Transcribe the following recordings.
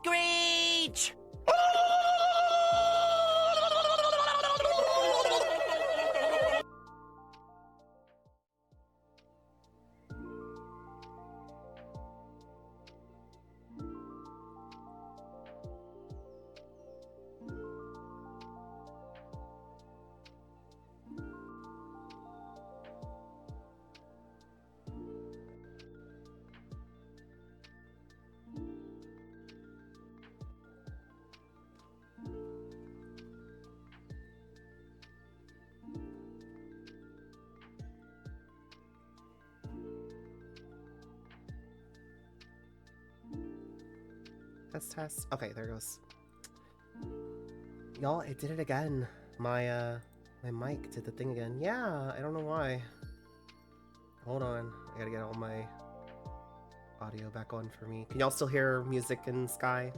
Screech! Test. Okay, there it goes. Y'all, it did it again. My mic did the thing again. Yeah, I don't know why. Hold on. I gotta get all my audio back on for me. Can y'all still hear music in Sky?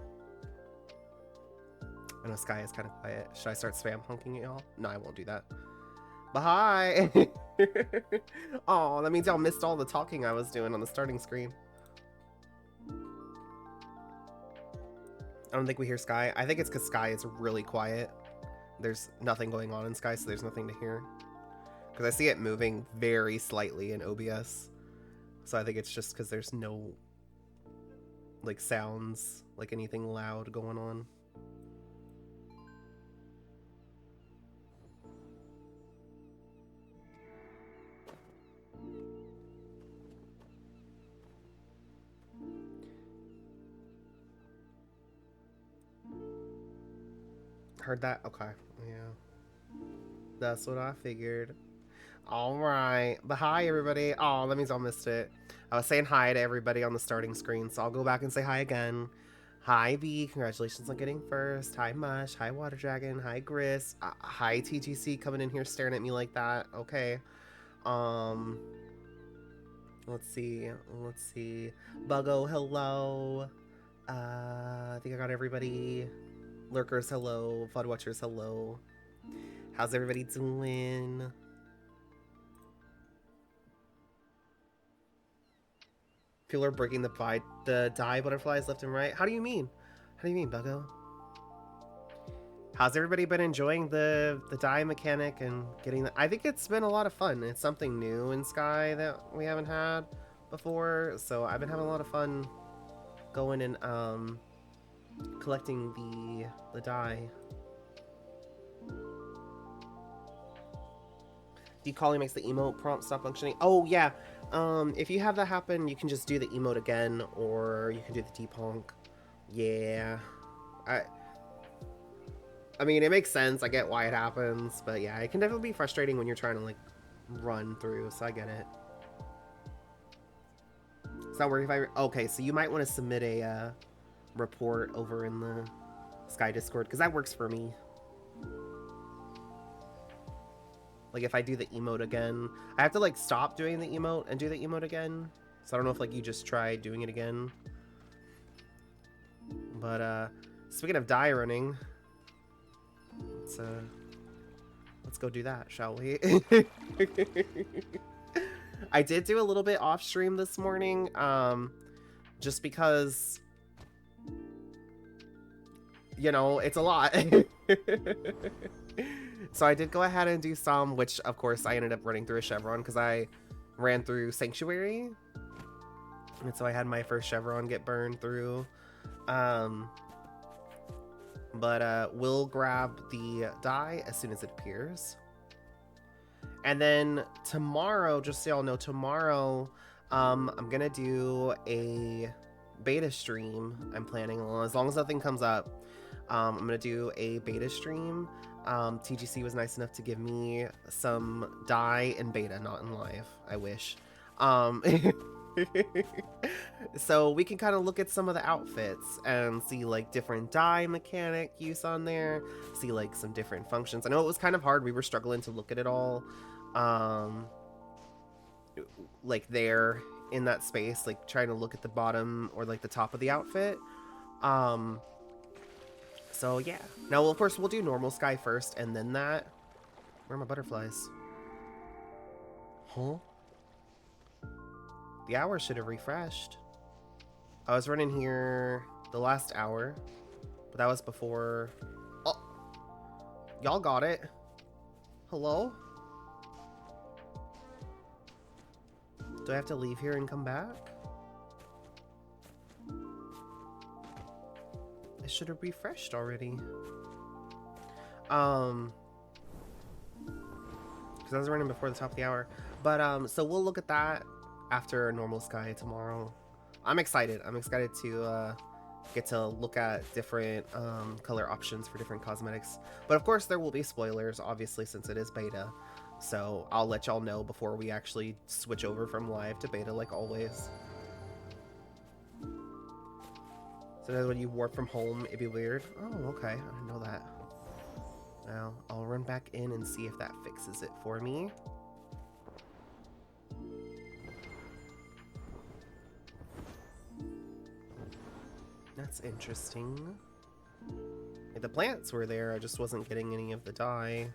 I know Sky is kind of quiet. Should I start spam honking at y'all? No, I won't do that. But hi! Oh, that means y'all missed all the talking I was doing on the starting screen. I don't think we hear Sky. I think it's because Sky is really quiet. There's nothing going on in Sky, so there's nothing to hear. Because I see it moving very slightly in OBS. So I think it's just because there's no, like, sounds, like anything loud going on. Heard that? Okay. Yeah. That's what I figured. Alright. But hi, everybody. Oh, that means I missed it. I was saying hi to everybody on the starting screen, so I'll go back and say hi again. Hi, B. Congratulations on getting first. Hi, Mush. Hi, Water Dragon. Hi, Gris. Hi, TGC, coming in here staring at me like that. Okay. Let's see. Let's see. Buggo, hello. I think I got everybody. Lurkers, hello. Fud Watchers, hello. How's everybody doing? People are breaking the dye butterflies left and right. How do you mean? How do you mean, Buggo? How's everybody been enjoying the dye mechanic and getting the... I think it's been a lot of fun. It's something new in Sky that we haven't had before, so I've been having a lot of fun going and collecting the dye. Decalling makes the emote prompt stop functioning. Oh yeah, if you have that happen, you can just do the emote again, or you can do the deponk. Yeah, I mean, it makes sense. I get why it happens, but yeah, it can definitely be frustrating when you're trying to like run through. So I get it. It's not working if I. Okay, so you might want to submit a report over in the Sky Discord because that works for me. Like if I do the emote again, I have to like stop doing the emote and do the emote again. So I don't know if like you just try doing it again. But speaking of dye running, let's go do that, shall we? I did do a little bit off stream this morning, just because, you know, it's a lot. So I did go ahead and do some, which of course I ended up running through a chevron because I ran through Sanctuary. And so I had my first chevron get burned through. But we'll grab the dye as soon as it appears. And then tomorrow, just so y'all know, tomorrow I'm gonna do a beta stream. I'm planning on, as long as nothing comes up, I'm gonna do a beta stream. TGC was nice enough to give me some dye in beta, not in live. I wish. So we can kind of look at some of the outfits and see like different dye mechanic use on there, see like some different functions. I know it was kind of hard. We were struggling to look at it all, like there in that space, like trying to look at the bottom or like the top of the outfit. So yeah. Now, well, of course, we'll do normal Sky first, and then that. Where are my butterflies? Huh? The hour should have refreshed. I was running here the last hour. But that was before... Oh! Y'all got it. Hello? Do I have to leave here and come back? I should have refreshed already. Because I was running before the top of the hour. But, so we'll look at that after Normal Sky tomorrow. I'm excited. I'm excited to, get to look at different, color options for different cosmetics. But of course, there will be spoilers, obviously, since it is beta. So I'll let y'all know before we actually switch over from live to beta, like always. So that's when you warp from home, it'd be weird. Oh, okay. I didn't know that. Now, I'll run back in and see if that fixes it for me. That's interesting. The plants were there, I just wasn't getting any of the dye.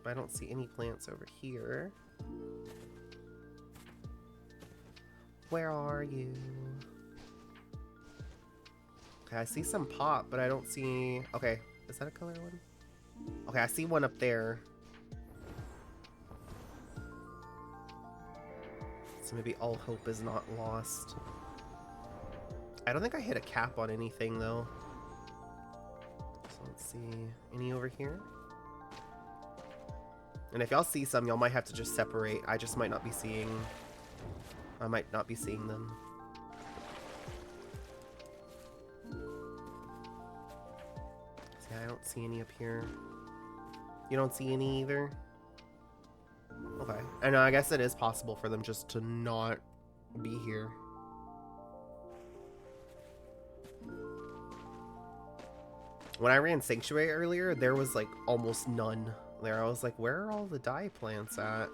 But I don't see any plants over here. Where are you? Okay, I see some pop, but I don't see... Okay, is that a color one? Okay, I see one up there. So maybe all hope is not lost. I don't think I hit a cap on anything, though. So let's see. Any over here? And if y'all see some, y'all might have to just separate. I just might not be seeing... I might not be seeing them. See, I don't see any up here. You don't see any either? Okay. And I guess it is possible for them just to not be here. When I ran Sanctuary earlier, there was like almost none there. I was like, where are all the dye plants at?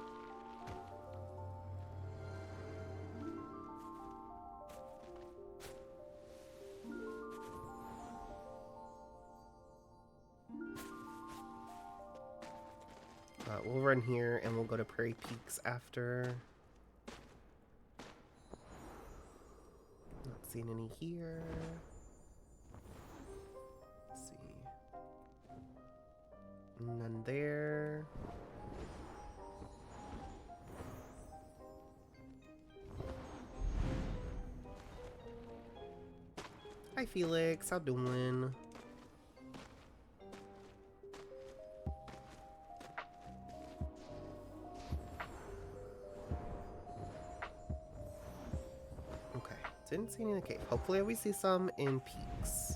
We'll run here and we'll go to Prairie Peaks after. Not seeing any here. Let's see. None there. Hi Felix, how doing? Okay, didn't see any in the cave. Hopefully we see some in Peaks.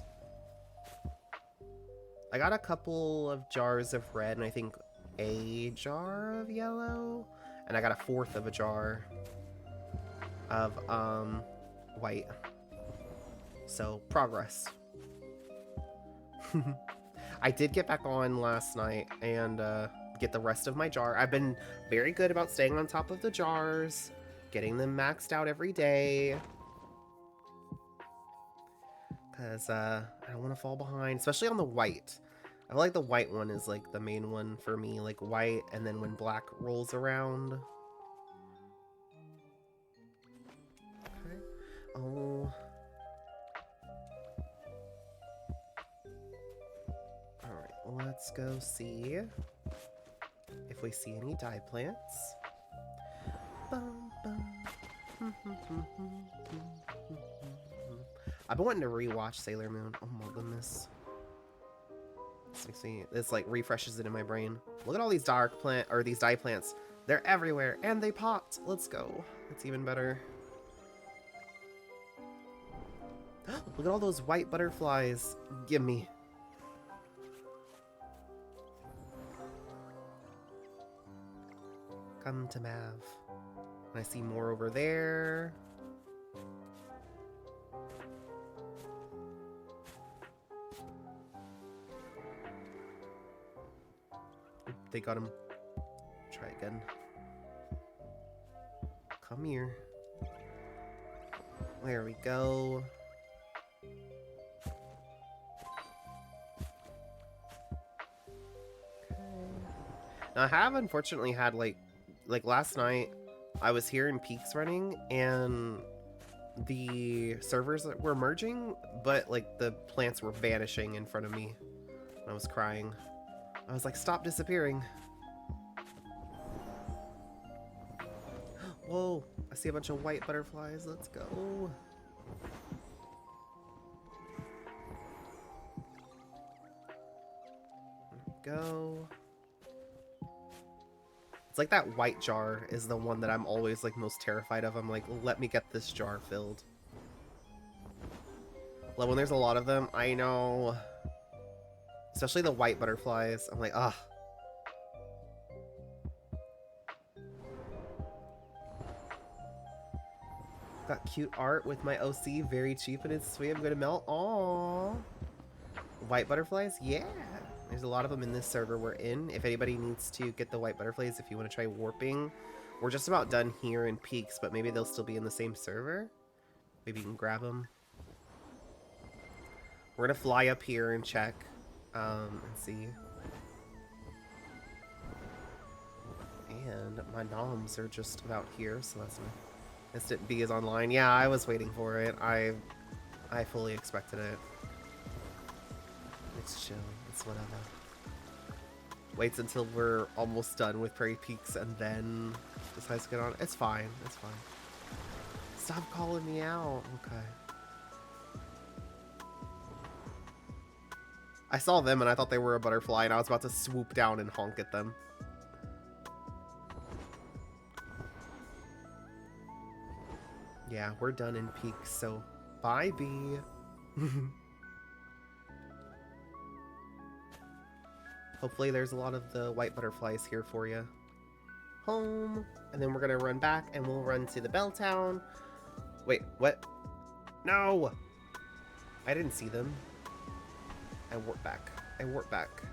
I got a couple of jars of red and I think a jar of yellow. And I got a fourth of a jar of white. So progress. I did get back on last night and get the rest of my jar. I've been very good about staying on top of the jars, getting them maxed out every day. Because I don't want to fall behind, especially on the white. I feel like the white one is like the main one for me, like white, and then when black rolls around. Okay. Oh. Alright, let's go see if we see any dye plants. Bum, bum. I've been wanting to rewatch Sailor Moon. Oh my goodness. Let's see. This like refreshes it in my brain. Look at all these these dye plants. They're everywhere and they popped. Let's go. That's even better. Look at all those white butterflies. Give me. Come to Mav. And I see more over there. They got him. Try again. Come here. There we go. Okay. Now I have unfortunately had like last night I was here in Peaks running and the servers that were merging, but like the plants were vanishing in front of me. I was crying. I was like, stop disappearing. Whoa, I see a bunch of white butterflies. Let's go. Go. It's like that white jar is the one that I'm always like most terrified of. I'm like, let me get this jar filled. Like when there's a lot of them, I know. Especially the white butterflies. I'm like, ah. Got cute art with my OC, very cheap and it's sweet. I'm gonna melt. Aww. White butterflies? Yeah. There's a lot of them in this server we're in. If anybody needs to get the white butterflies, if you want to try warping, we're just about done here in Peaks, but maybe they'll still be in the same server. Maybe you can grab them. We're gonna fly up here and check, and see. And my noms are just about here, so that's nice. Instant B is online. Yeah, I was waiting for it. I fully expected it. It's chill. It's whatever. Waits until we're almost done with Prairie Peaks and then decides to get on. It's fine. It's fine. Stop calling me out. Okay. I saw them and I thought they were a butterfly and I was about to swoop down and honk at them. Yeah, we're done in Peaks, so bye, bee. Hopefully there's a lot of the white butterflies here for you. Home. And then we're going to run back and we'll run to the Belltown. Wait, what? No! I didn't see them. I warp back. I warp back.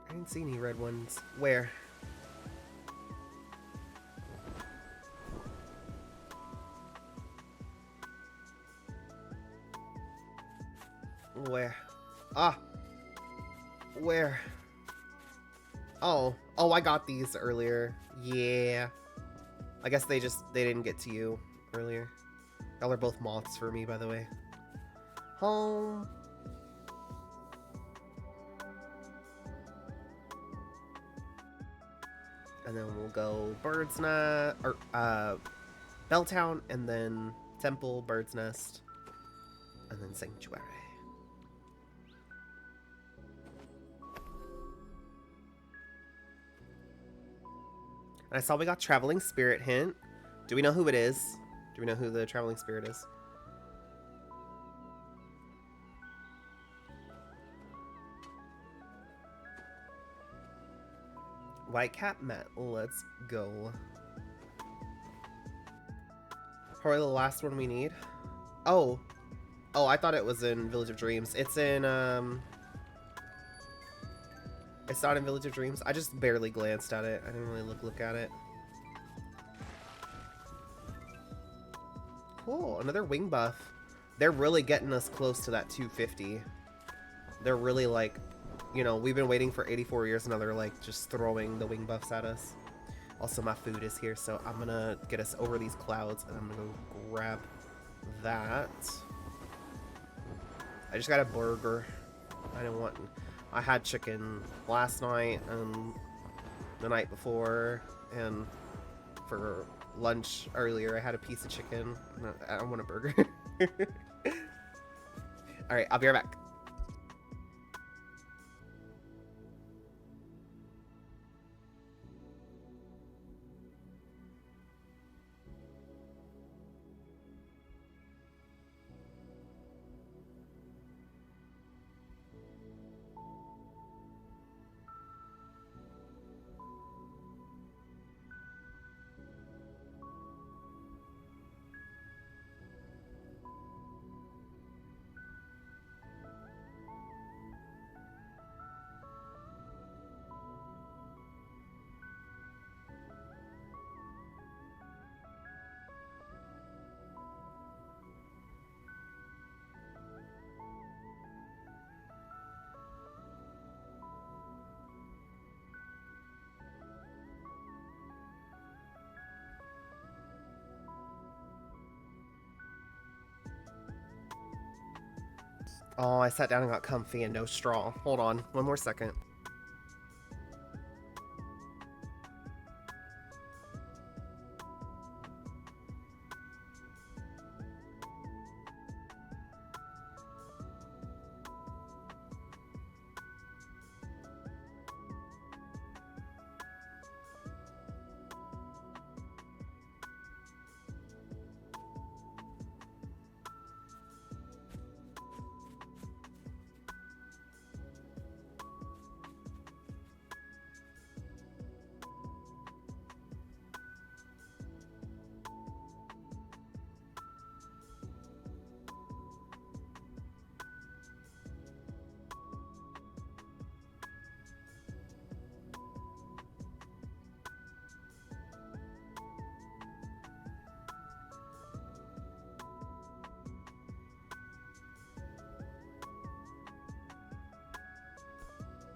I didn't see any red ones. Where? Where? Ah! Where? Oh. Oh, I got these earlier. Yeah. I guess they didn't get to you earlier. Y'all are both moths for me, by the way. Home. And then we'll go Bird's Nest, or Belltown, and then Temple, Bird's Nest, and then Sanctuary. And I saw we got Traveling Spirit hint. Do we know who it is? Do we know who the Traveling Spirit is? Whitecap Met. Let's go. Probably the last one we need. Oh. Oh, I thought it was in Village of Dreams. It's in, It's not in Village of Dreams. I just barely glanced at it. I didn't really look at it. Cool. Another wing buff. They're really getting us close to that 250. They're really like, you know, we've been waiting for 84 years and now they're like just throwing the wing buffs at us. Also, my food is here, so I'm gonna get us over these clouds and I'm gonna go grab that. I just got a burger. I didn't want... I had chicken last night and the night before, and for lunch earlier I had a piece of chicken. I don't want a burger. Alright, I'll be right back. Oh, I sat down and got comfy and no straw. Hold on, one more second.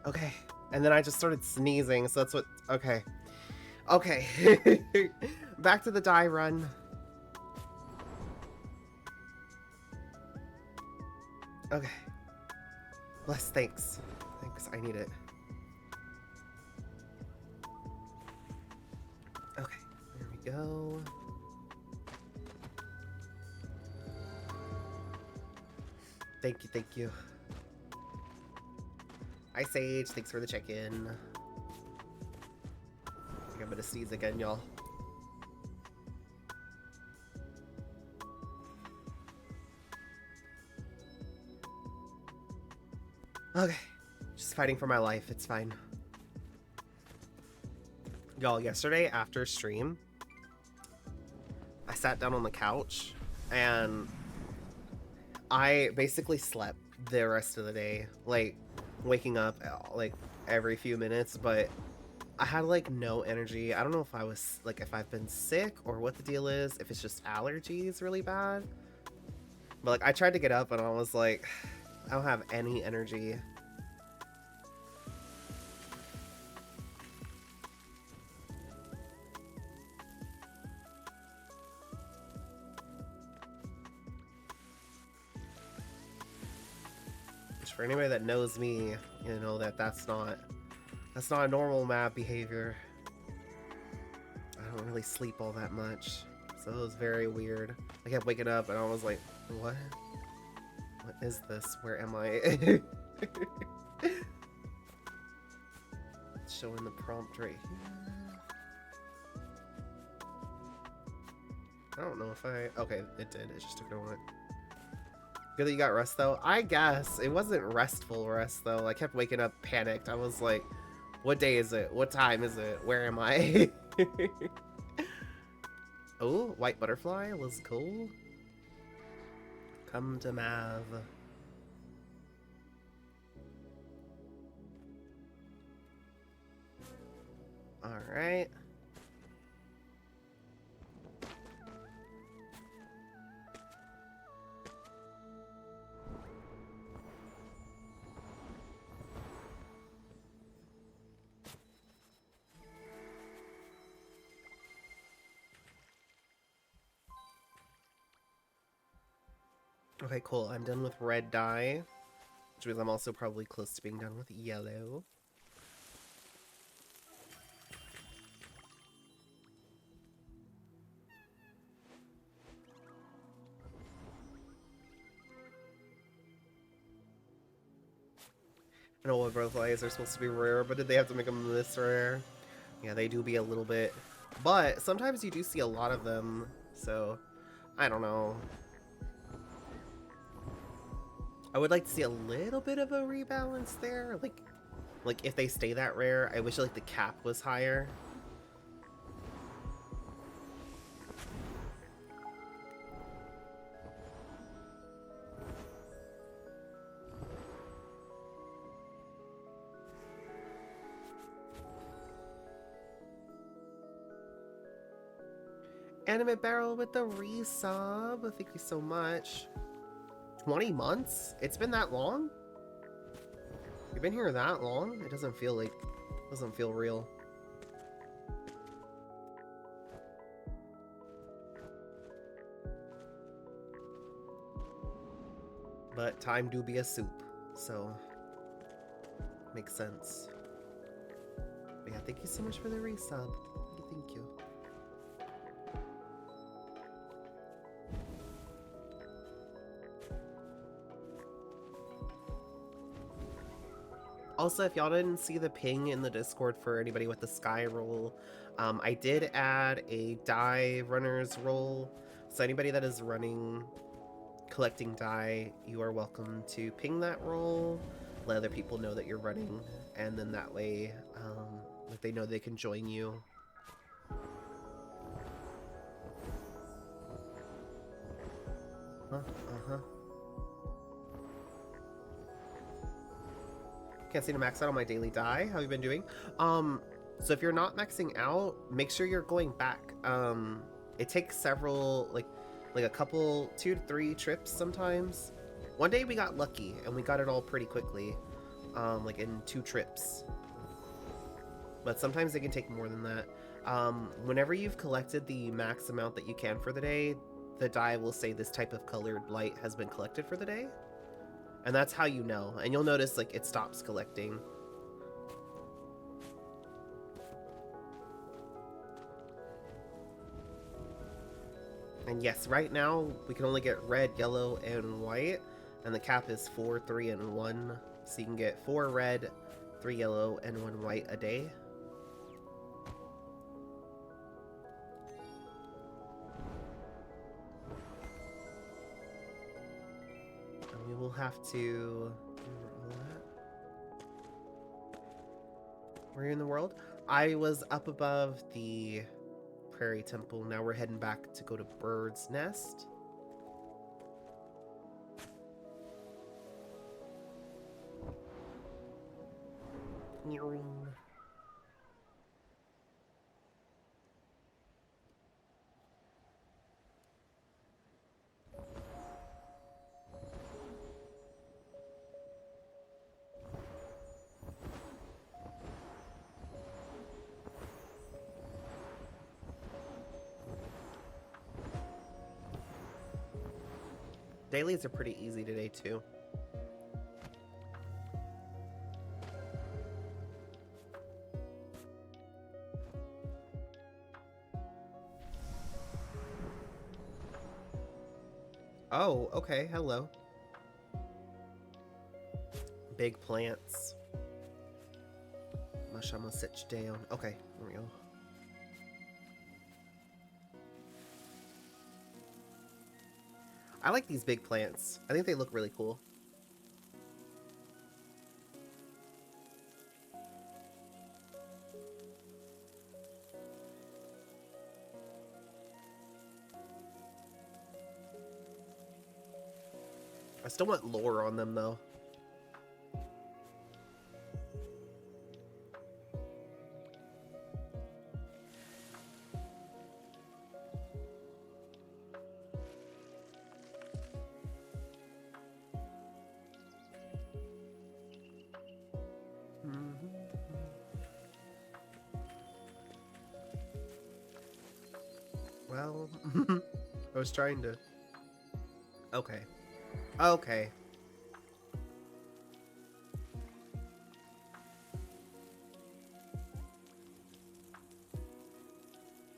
Okay. And then I just started sneezing, so that's what... Okay. Okay. Back to the dye run. Okay. Bless, thanks. Thanks, I need it. Okay, there we go. Thank you, thank you. Hi, Sage. Thanks for the check-in. I think I'm gonna sneeze again, y'all. Okay. Just fighting for my life. It's fine. Y'all, yesterday after stream, I sat down on the couch and I basically slept the rest of the day. Like, waking up like every few minutes, but I had like no energy. I don't know if I was like, if I've been sick or what the deal is, if it's just allergies really bad. But like, I tried to get up and I was like, I don't have any energy. Which for anybody that knows me, you know that's not a normal map behavior. I don't really sleep all that much, so it was very weird. I kept waking up and I was like, what? What is this? Where am I? It's showing the prompt right here. I don't know if okay, it did. It just took a moment. Good that you got rest though. I guess it wasn't restful rest though. I kept waking up panicked. I was like, what day is it? What time is it? Where am I? Oh, white butterfly. Let's go. Come to Mav. Alright. Okay, cool. I'm done with red dye, which means I'm also probably close to being done with yellow. I know what butterflies are supposed to be rare, but did they have to make them this rare? Yeah, they do be a little bit. But sometimes you do see a lot of them, so I don't know. I would like to see a little bit of a rebalance there. Like if they stay that rare, I wish like the cap was higher. Animate Barrel with the resub. Thank you so much. 20 months? It's been that long? You've been here that long? It doesn't feel real. But time do be a soup, so makes sense. But yeah, thank you so much for the resub. Thank you. Also, if y'all didn't see the ping in the Discord for anybody with the Sky roll, I did add a die runner's roll. So anybody that is running, collecting die, you are welcome to ping that roll, let other people know that you're running, and then that way, like they know they can join you. Uh-huh. Can't seem to max out on my daily die. How have you been doing? So if you're not maxing out, make sure you're going back. It takes several, like a couple, 2 to 3 trips sometimes. One day we got lucky and we got it all pretty quickly, like in 2 trips. But sometimes it can take more than that. Whenever you've collected the max amount that you can for the day, the die will say this type of colored light has been collected for the day. And that's how you know. And you'll notice like it stops collecting. And yes, right now we can only get red, yellow, and white. And the cap is 4, 3, and 1. So you can get 4 red, 3 yellow, and 1 white a day. And we will have to... Where are you in the world? I was up above the Prairie Temple. Now we're heading back to go to Bird's Nest. Dailies are pretty easy today, too. Oh, okay, hello. Big plants. Mashama sit down. Okay, there we go. I like these big plants. I think they look really cool. I still want lore on them, though. Well, I was trying to... Okay. Okay.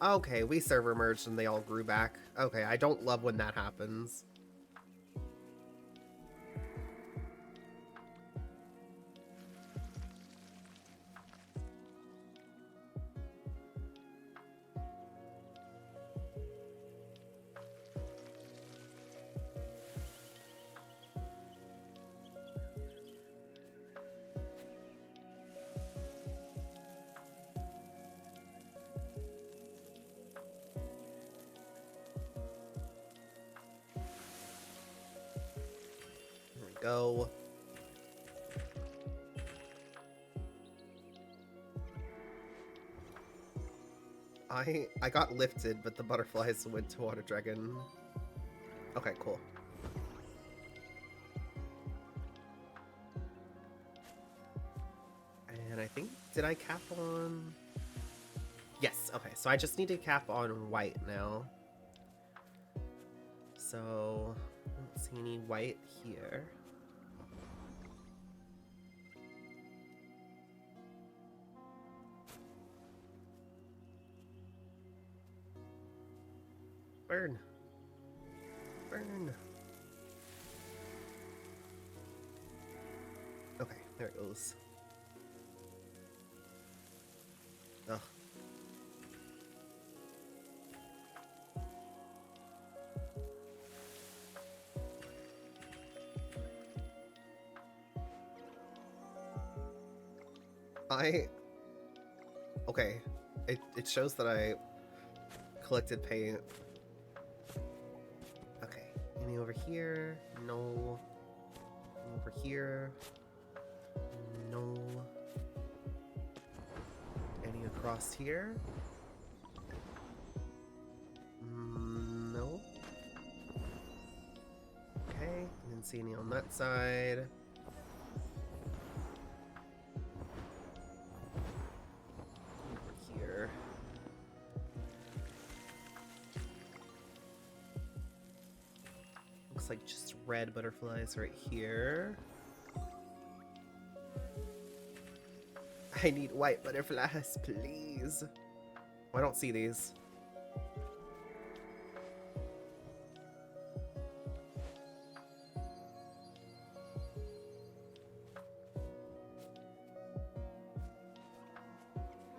Okay, we server merged and they all grew back. Okay, I don't love when that happens. Go. I got lifted, but the butterflies went to Water Dragon. Okay, cool. And I think, did I cap on? Yes, okay, so I just need to cap on white now. So, I don't see any white here. Burn. Burn. Okay, there it goes. Ugh. Okay. It shows that I collected paint. Okay. Any over here? No. Any over here? No. Any across here? No. Okay. Didn't see any on that side. Over here. Looks like just red butterflies right here. I need white butterflies, please. Oh, I don't see these.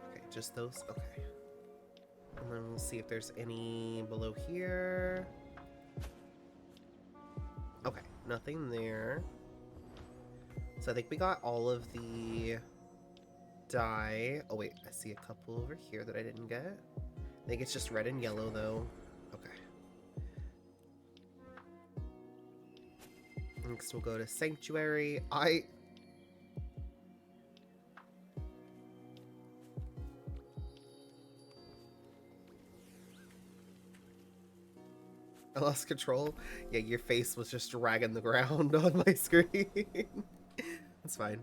Okay, just those? Okay. And then we'll see if there's any below here. Okay, nothing there. So I think we got all of the dye. Oh wait, I see a couple over here that I didn't get. I think it's just red and yellow though. Okay. Next we'll go to Sanctuary. I lost control. Yeah, your face was just dragging the ground on my screen. That's fine.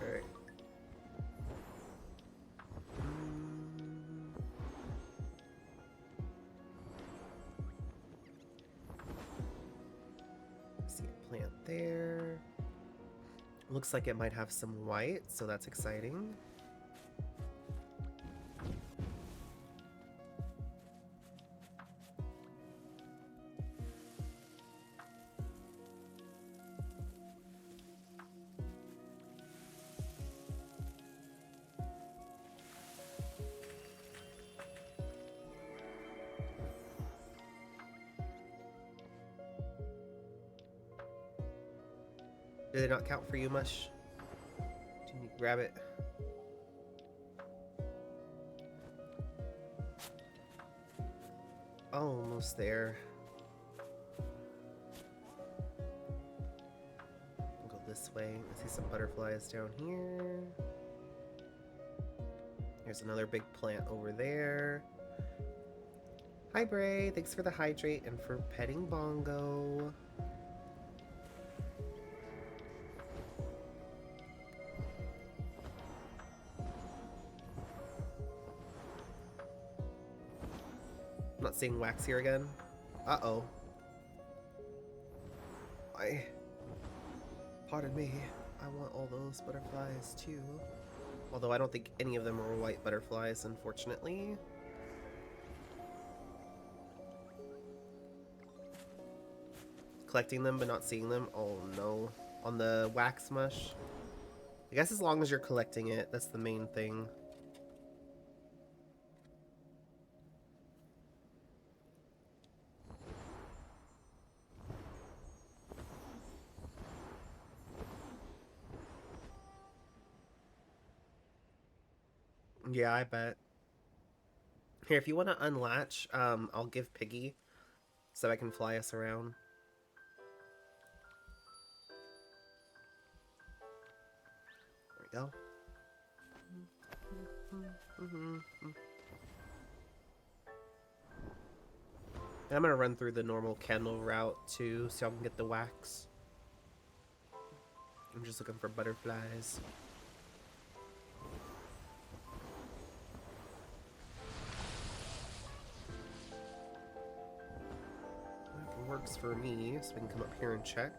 Alright. See a plant there. Looks like it might have some white, so that's exciting. Do they not count for you much? Do you need to grab it? Oh, almost there. We'll go this way. I see some butterflies down here. There's another big plant over there. Hi, Bray. Thanks for the hydrate and for petting Bongo. I'm not seeing wax here again. Uh-oh. Pardon me. I want all those butterflies too. Although I don't think any of them are white butterflies, unfortunately. Collecting them but not seeing them. Oh no. On the wax mush. I guess as long as you're collecting it, that's the main thing. Yeah, I bet. Here, if you want to unlatch, I'll give Piggy so I can fly us around. There we go. And I'm gonna run through the normal candle route too, so y'all can get the wax. I'm just looking for butterflies. That works for me, so we can come up here and check.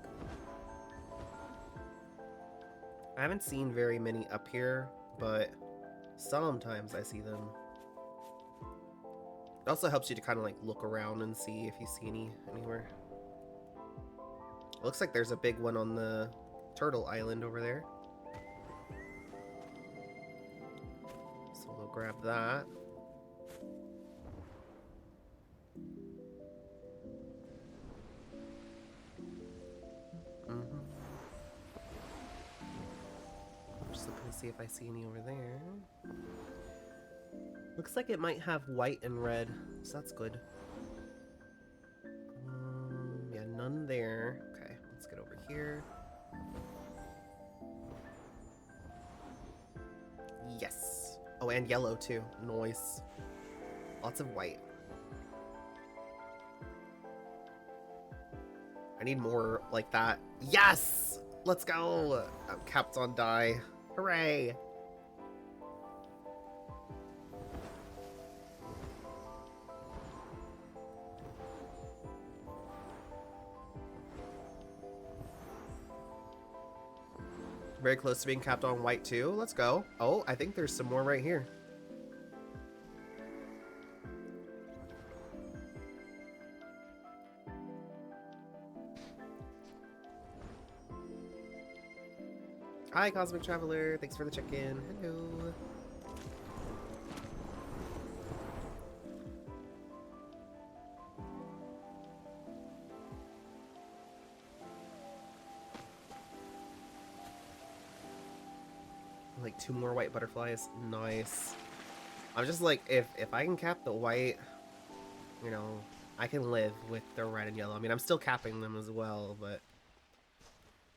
I haven't seen very many up here, but sometimes I see them. It also helps you to kind of like look around and see if you see anywhere. It looks like there's a big one on the turtle island over there. So we'll grab that. Just looking to see if I see any over there. Looks like it might have white and red, so that's good. Yeah, none there. Okay, let's get over here. Yes. Oh, and yellow too. Nice. Lots of white. I need more like that. Yes! Let's go! I'm capped on die. Hooray! Very close to being capped on white too. Let's go. Oh, I think there's some more right here. Hi, Cosmic Traveler. Thanks for the check-in. Hello. Like 2 more white butterflies. Nice. I'm just like, if I can cap the white, you know, I can live with the red and yellow. I mean, I'm still capping them as well, but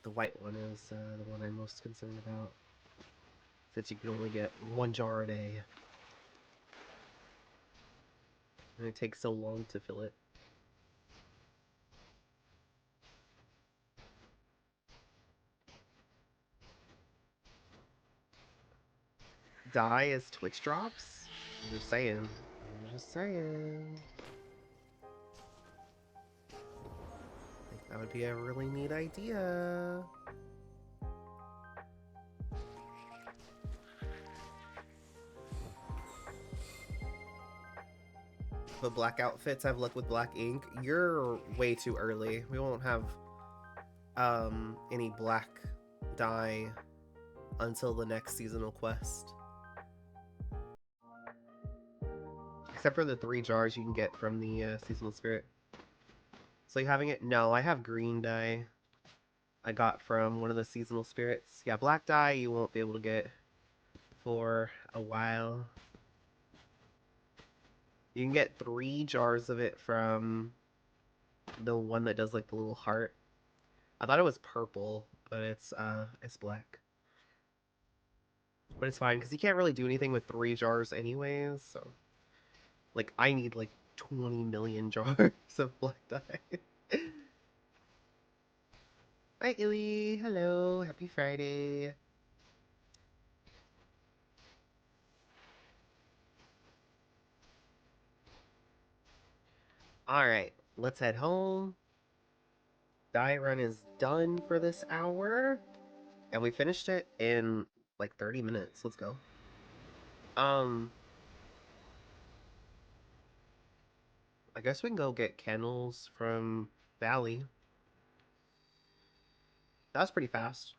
the white one is the one I'm most concerned about. Since you can only get 1 jar a day. And it takes so long to fill it. Die as Twitch drops? I'm just saying. I'm just saying. I think that would be a really neat idea. But black outfits have luck with black ink. You're way too early. We won't have any black dye until the next seasonal quest. Except for the 3 jars you can get from the seasonal spirit. So you having it? No, I have green dye. I got from one of the seasonal spirits. Yeah, black dye you won't be able to get for a while. You can get 3 jars of it from the one that does like the little heart. I thought it was purple, but it's black. But it's fine because you can't really do anything with 3 jars anyways. So, like, I need like 20 million jars of black dye. Hi, Illy. Hello. Happy Friday. All right, let's head home. Dye run is done for this hour, and we finished it in like 30 minutes. Let's go. I guess we can go get candles from Valley. That was pretty fast.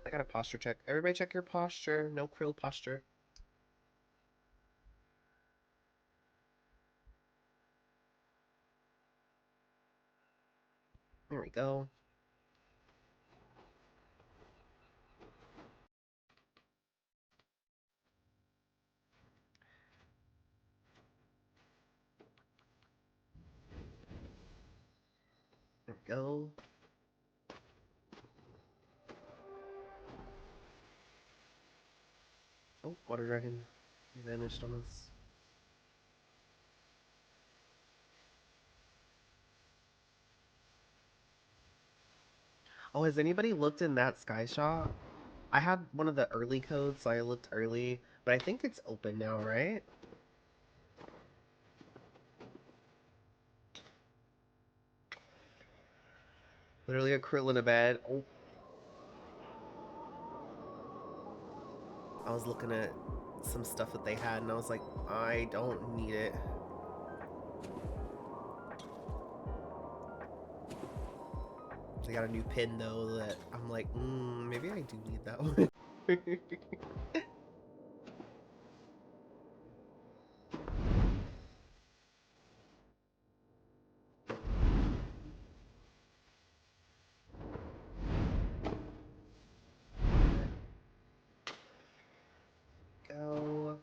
I got a posture check. Everybody check your posture. No krill posture. There we go. There we go. Oh, water dragon. He vanished on us. Oh, has anybody looked in that sky shop? I had one of the early codes, so I looked early, but I think it's open now, right? Literally a krill in a bed. Oh. I was looking at some stuff that they had, and I was like, I don't need it. They got a new pin, though, that I'm like, maybe I do need that one. Go.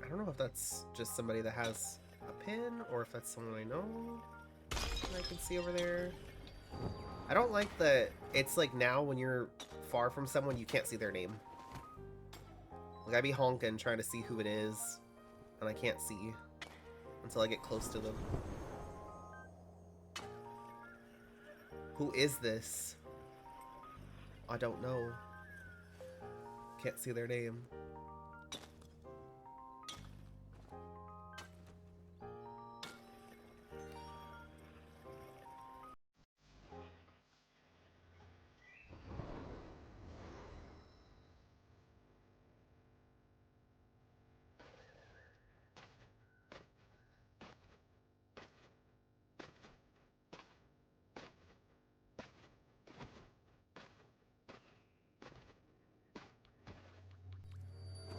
I don't know if that's just somebody that has a pin, or if that's someone I know that I can see over there. I don't like that it's like now when you're far from someone, you can't see their name. Like, I be honking trying to see who it is, and I can't see until I get close to them. Who is this? I don't know. Can't see their name.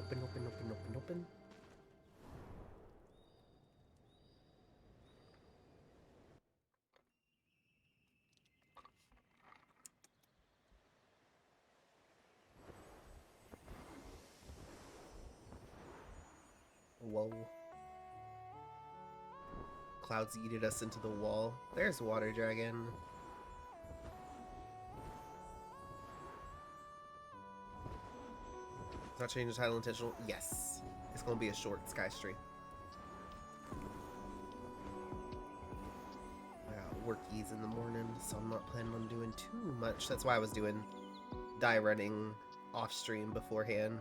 Open, open, open, open, open. Whoa. Clouds yeeted us into the wall. There's water dragon. Does that change the title intentional? Yes. It's gonna be a short sky stream. I got workies in the morning, so I'm not planning on doing too much. That's why I was doing die running off stream beforehand.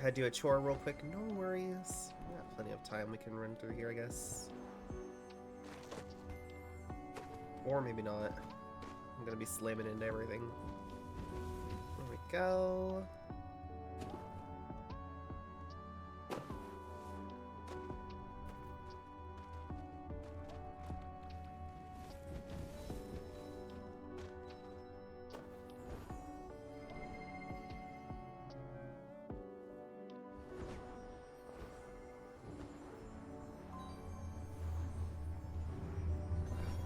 Had to do a chore real quick. No worries. We got plenty of time. We can run through here, I guess. Or maybe not. I'm gonna be slamming into everything. There we go.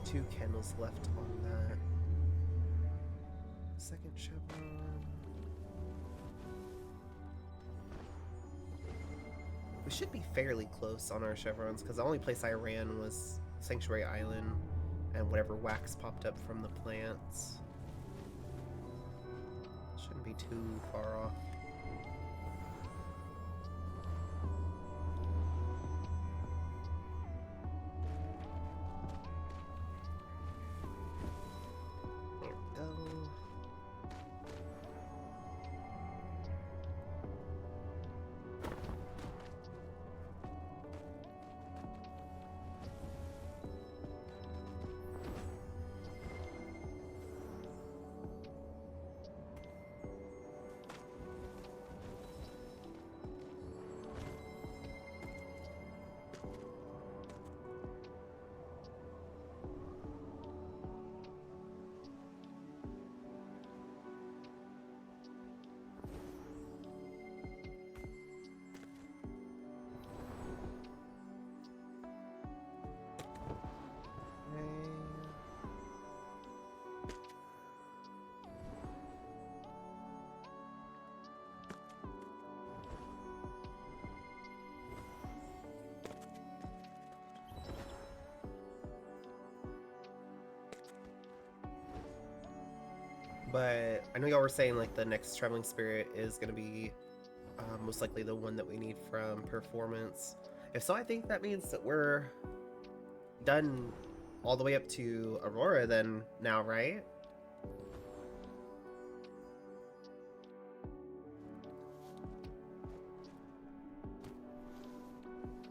Two candles left on that. Second chevron. We should be fairly close on our chevrons, because the only place I ran was Sanctuary Island and whatever wax popped up from the plants. Shouldn't be too far off. There we go. But I know y'all were saying like the next traveling spirit is gonna be most likely the one that we need from performance. If so, I think that means that we're done all the way up to Aurora then now, right?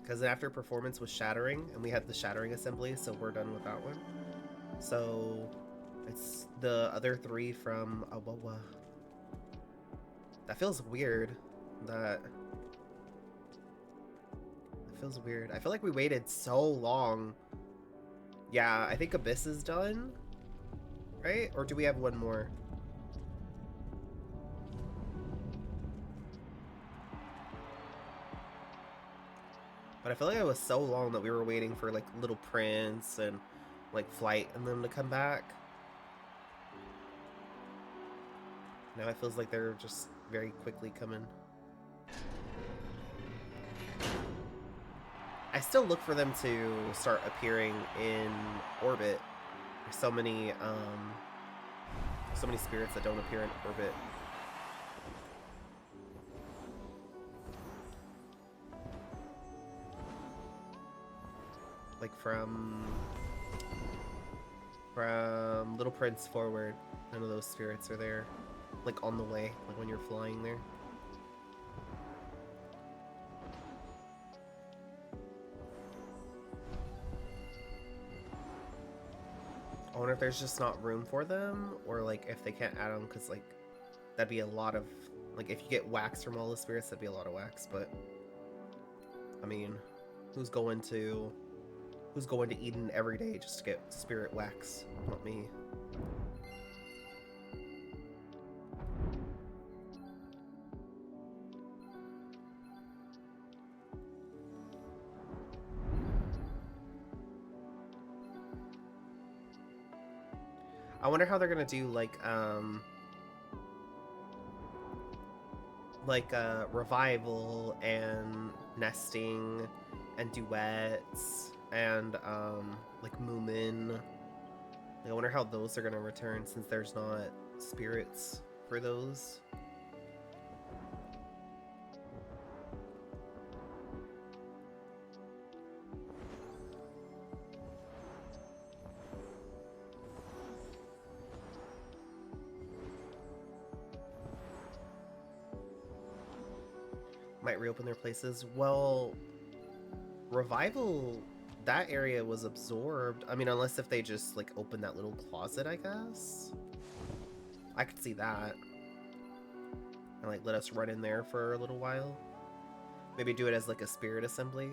Because after performance was Shattering, and we had the Shattering Assembly, so we're done with that one. So it's the other three from Awawa. That feels weird. That feels weird. I feel like we waited so long. Yeah, I think Abyss is done, right? Or do we have one more? But I feel like it was so long that we were waiting for like Little Prince and like Flight and them to come back. Now it feels like they're just very quickly coming. I still look for them to start appearing in orbit. There's so many spirits that don't appear in orbit. Like from Little Prince forward, none of those spirits are there. Like on the way, like when you're flying there. I wonder if there's just not room for them, or like if they can't add them, because like that'd be a lot of, like if you get wax from all the spirits, that'd be a lot of wax. But I mean, who's going to Eden every day just to get spirit wax? Not me. I wonder how they're gonna do like revival and nesting and duets and like Moomin. Like, I wonder how those are gonna return since there's not spirits for those. Might reopen their places. Well, revival, that area was absorbed. I mean, unless if they just like open that little closet, I guess. I could see that. And like let us run in there for a little while. Maybe do it as like a spirit assembly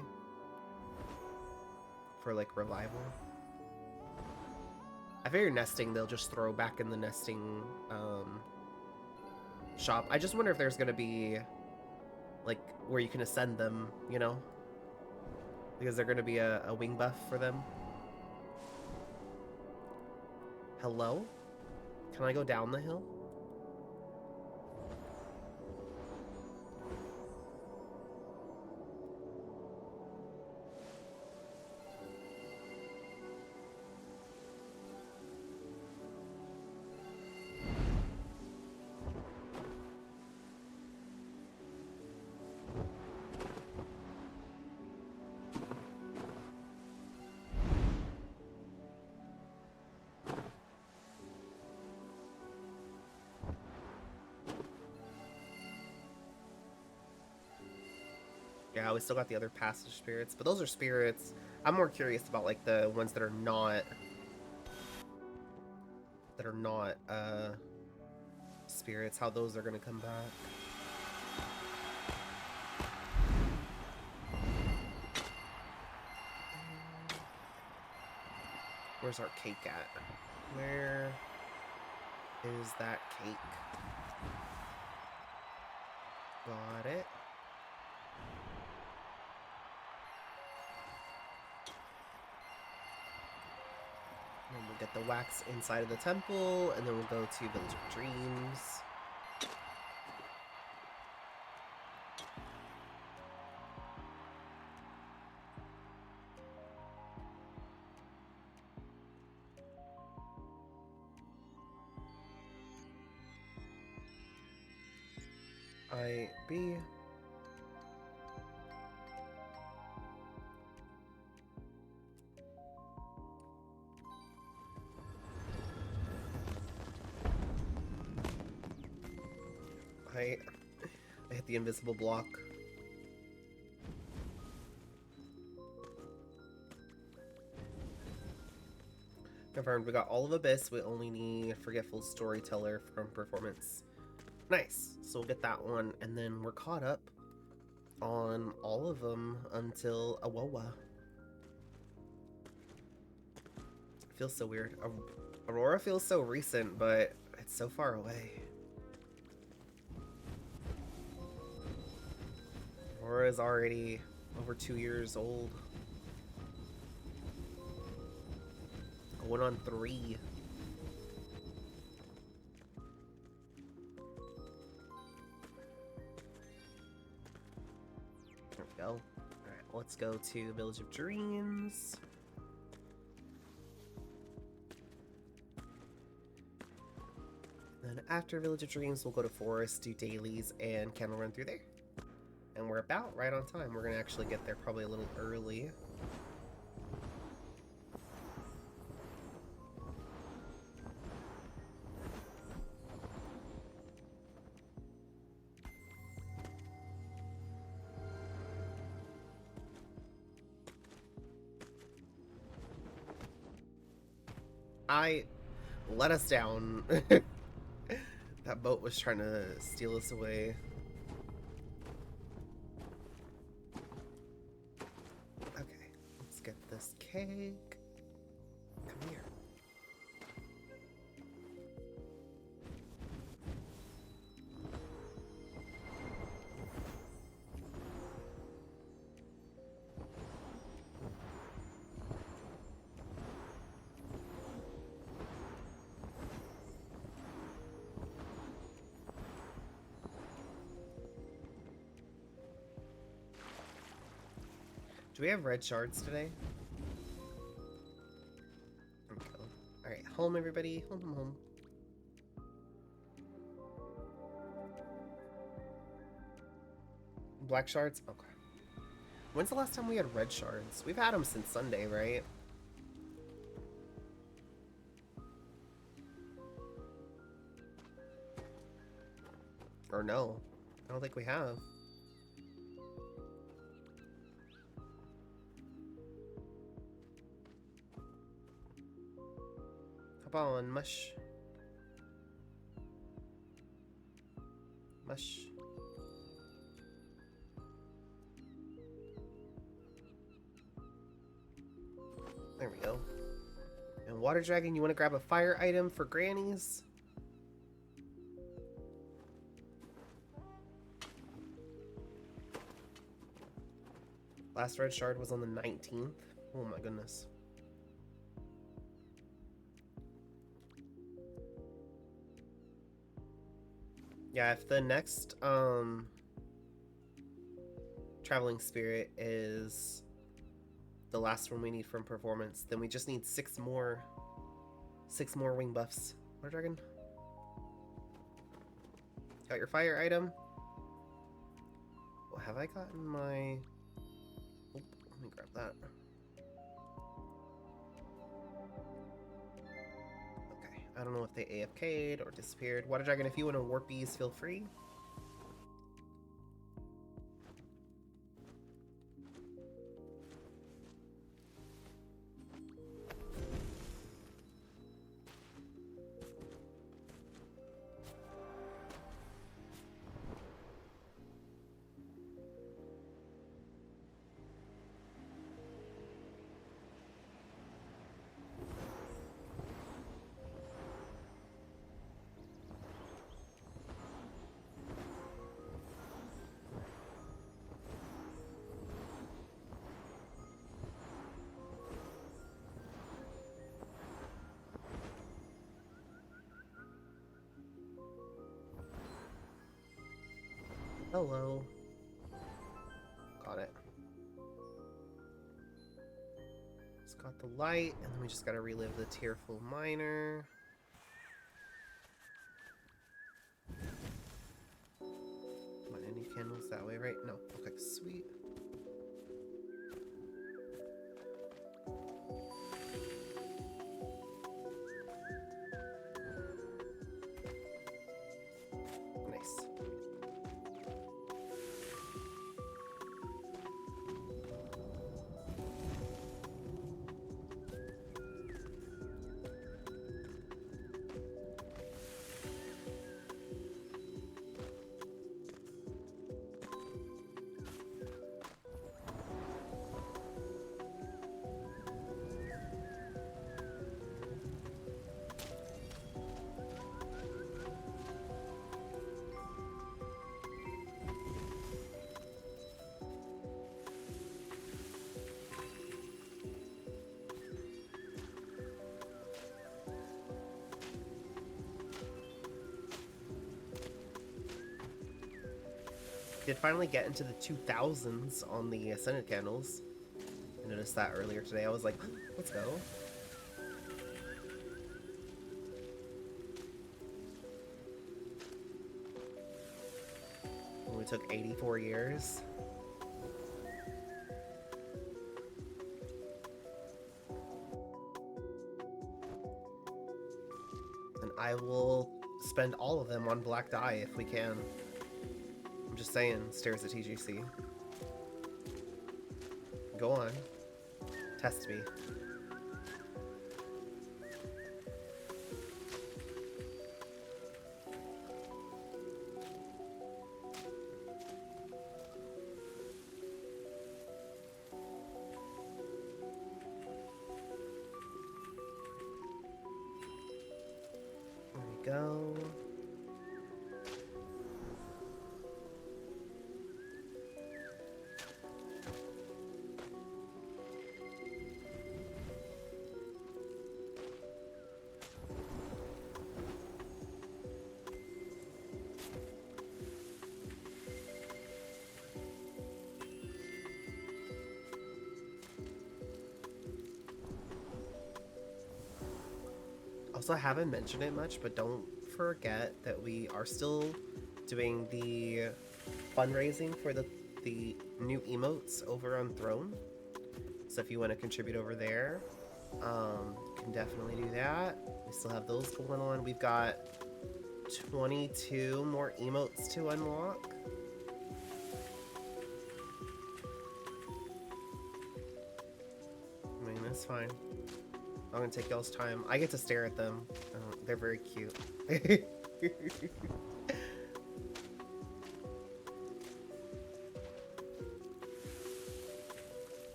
for like revival. I figure nesting they'll just throw back in the nesting shop. I just wonder if there's gonna be like where you can ascend them, you know? Because they're gonna be a wing buff for them. Hello? Can I go down the hill? Yeah, we still got the other passage spirits, but those are spirits. I'm more curious about like the ones that are not spirits, how those are gonna come back. Where's our cake at? Where is that cake? Got it. And we'll get the wax inside of the temple, and then we'll go to Village of Dreams. IB. I hit the invisible block. Confirmed, we got all of Abyss, we only need Forgetful Storyteller from Performance. Nice, so we'll get that one, and then we're caught up on all of them until Awowa. Feels so weird. Aurora feels so recent, but it's so far away. Aurora is already over 2 years old. Going on 3. There we go. Alright, let's go to Village of Dreams. Then after Village of Dreams, we'll go to Forest, do dailies, and candle run through there. And we're about right on time. We're gonna actually get there probably a little early. I let us down. That boat was trying to steal us away. Okay, let's get this cake. Come here. Do we have red shards today? There we go. Alright, home everybody. Home. Black shards? Okay. When's the last time we had red shards? We've had them since Sunday, right? Or no. I don't think we have. On, mush. There we go. And Water Dragon, you want to grab a fire item for Grannies? Last red shard was on the 19th. Oh my goodness. Yeah, if the next Traveling Spirit is the last one we need from Performance, then we just need 6 more wing buffs. Water Dragon? Got your fire item? Well, have I gotten my... Oh, let me grab that. I don't know if they AFK'd or disappeared. Water Dragon, if you want to warpies, feel free. Hello. Got it. Just got the light, and then we just gotta relive the Tearful Miner. that way, right? No. Okay, sweet. Nice. Did finally get into the 2000s on the Ascended candles. I noticed that earlier today. I was like, let's go. Only took 84 years. And I will spend all of them on black dye if we can. I'm just saying, stairs at TGC. Go on. Test me. There we go. Also, I haven't mentioned it much, but don't forget that we are still doing the fundraising for the new emotes over on Throne. So if you want to contribute over there, you can definitely do that. We still have those going on. We've got 22 more emotes to unlock. I mean, that's fine. I'm gonna take y'all's time. I get to stare at them. They're very cute.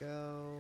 Go.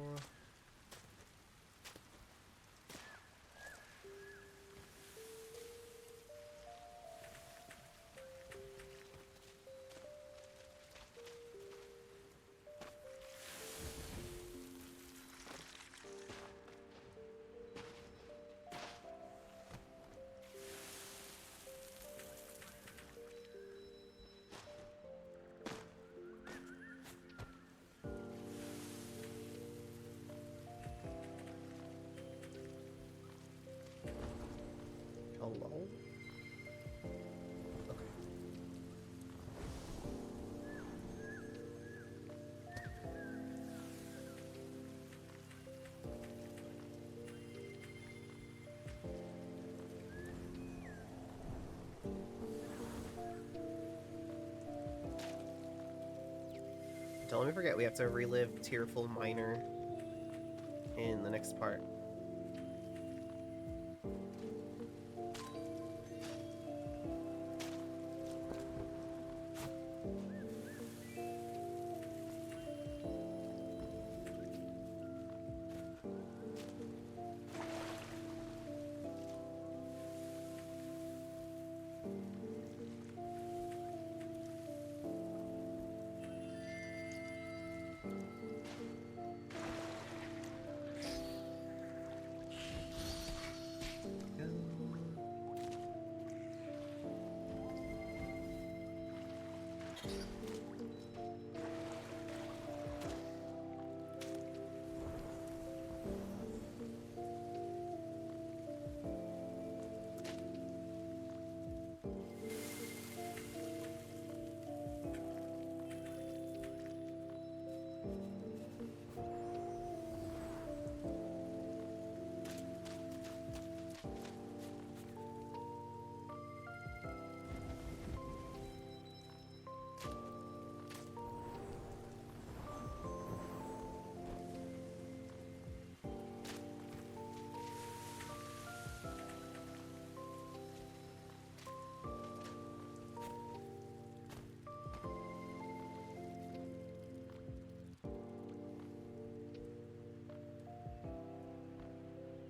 Hello? Okay. Don't let me forget, we have to relive Tearful Miner in the next part.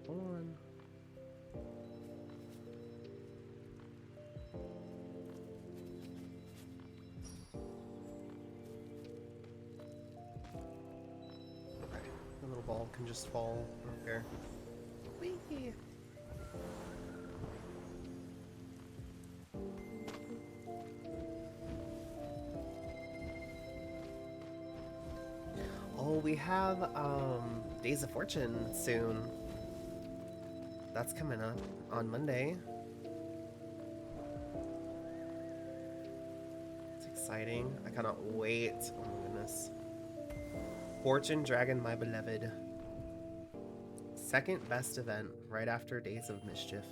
On. Okay, the little ball can just fall right there. Whee! Oh, we have Days of Fortune soon. That's coming up on Monday. It's exciting. I cannot wait. Oh my goodness. Fortune Dragon, my beloved. Second best event right after Days of Mischief.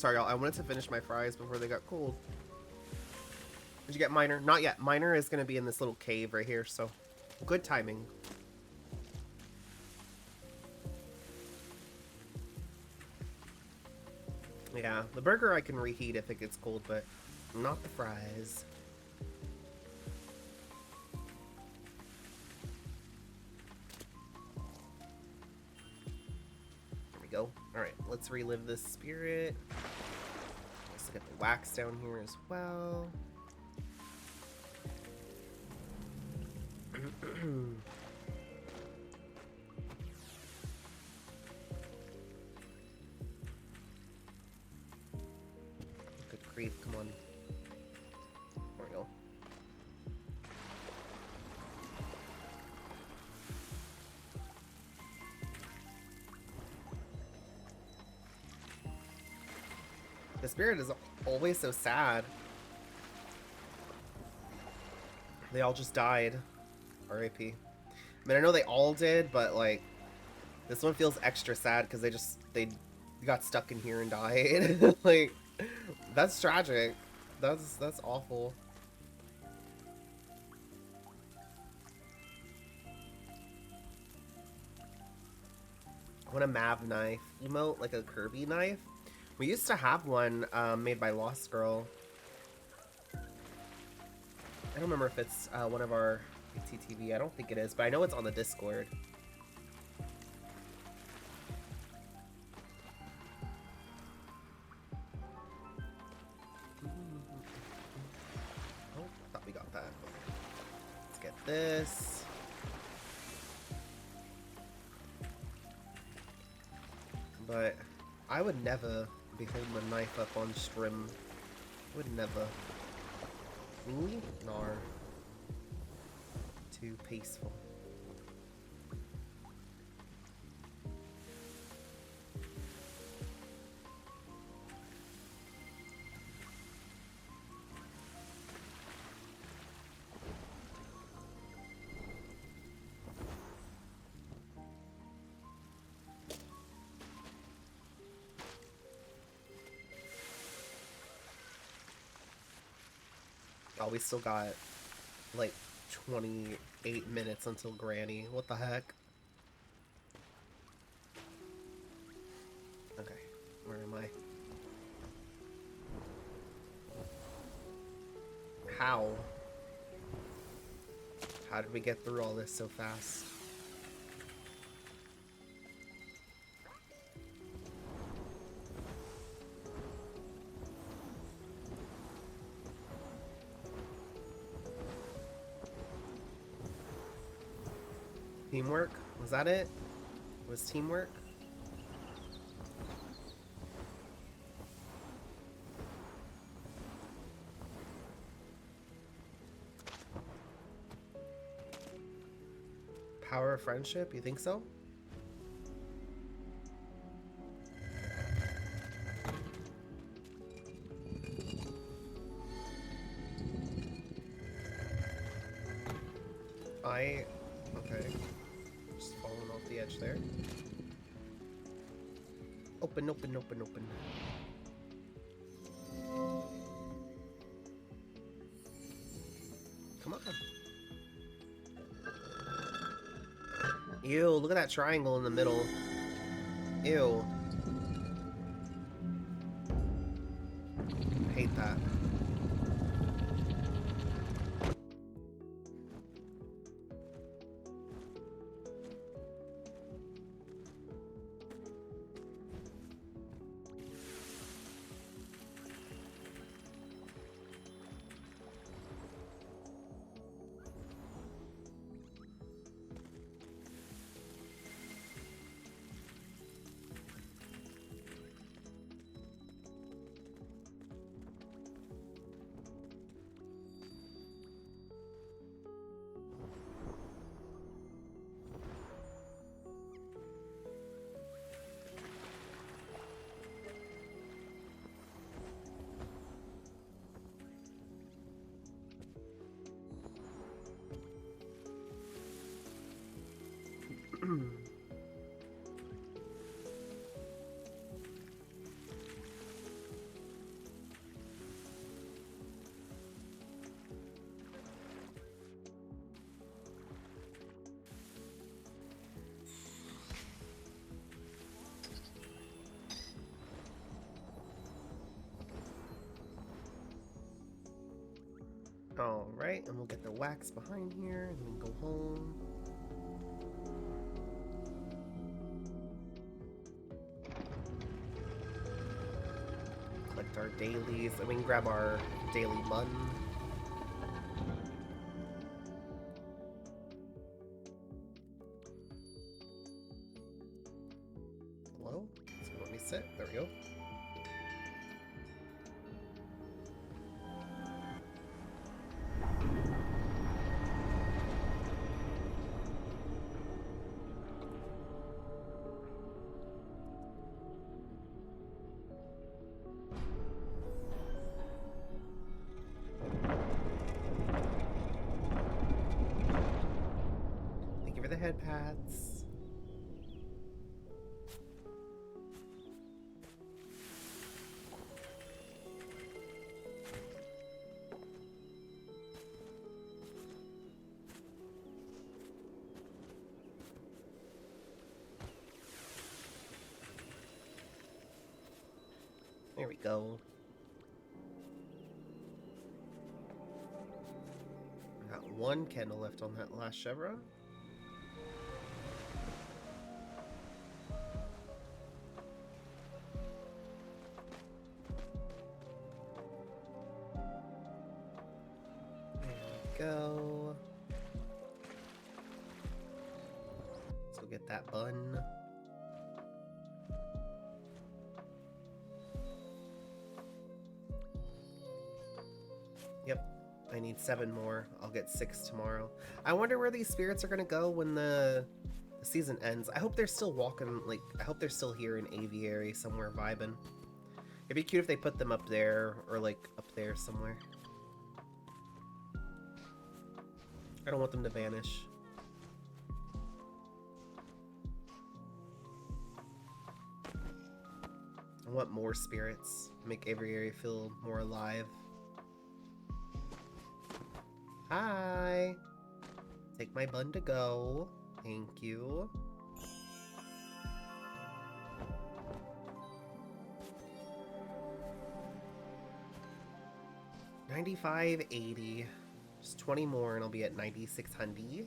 Sorry, y'all. I wanted to finish my fries before they got cold. Did you get Miner? Not yet. Miner is going to be in this little cave right here, so good timing. Yeah, the burger I can reheat if it gets cold, but not the fries. There we go. Alright, let's relive this spirit. Let's get the wax down here as well. Good grief, come on. There we go. The spirit is always so sad. They all just died. R.I.P. I mean, I know they all did, but like, this one feels extra sad because they got stuck in here and died. Like, that's tragic. That's awful. I want a Mav knife emote, like a Kirby knife. We used to have one made by Lost Girl. I don't remember if it's one of our ATTV. I don't think it is, but I know it's on the Discord. Oh, thought we got that. Let's get this. But I would never be holding a knife up on stream. Would never. Ooh, nar. Too peaceful. Oh, we still got like 28 minutes until Granny. What the heck? Okay, where am I? How? How did we get through all this so fast? Teamwork? Was that it? Was teamwork? Power of friendship? You think so? Okay. Just falling off the edge there. Open, open, open, open. Come on. Ew, look at that triangle in the middle. Ew. I hate that. Alright, and we'll get the wax behind here and then go home. Collect our dailies, and we can grab our daily bun. Hello? So let me sit. There we go. Thank you for the head pats. There we go. Got one candle left on that last chevron. There we go. Let's go get that bun. Yep, I need 7 more. I'll get 6 tomorrow. I wonder where these spirits are gonna go when the season ends. I hope they're still walking, like, I hope they're still here in Aviary somewhere vibing. It'd be cute if they put them up there, or like, up there somewhere. I don't want them to vanish. I want more spirits. Make Aviary feel more alive. Hi! Take my bun to go. Thank you. $95.80. Just 20 more and I'll be at 9,600.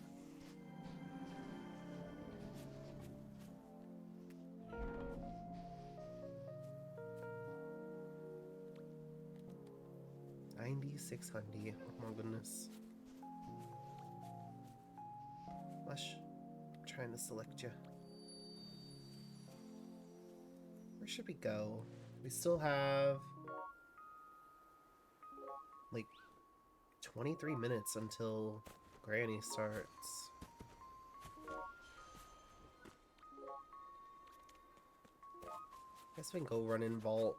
$9,600. Oh my goodness. Lush, I'm trying to select you. Where should we go? We still have like 23 minutes until Granny starts. Guess we can go run in Vault.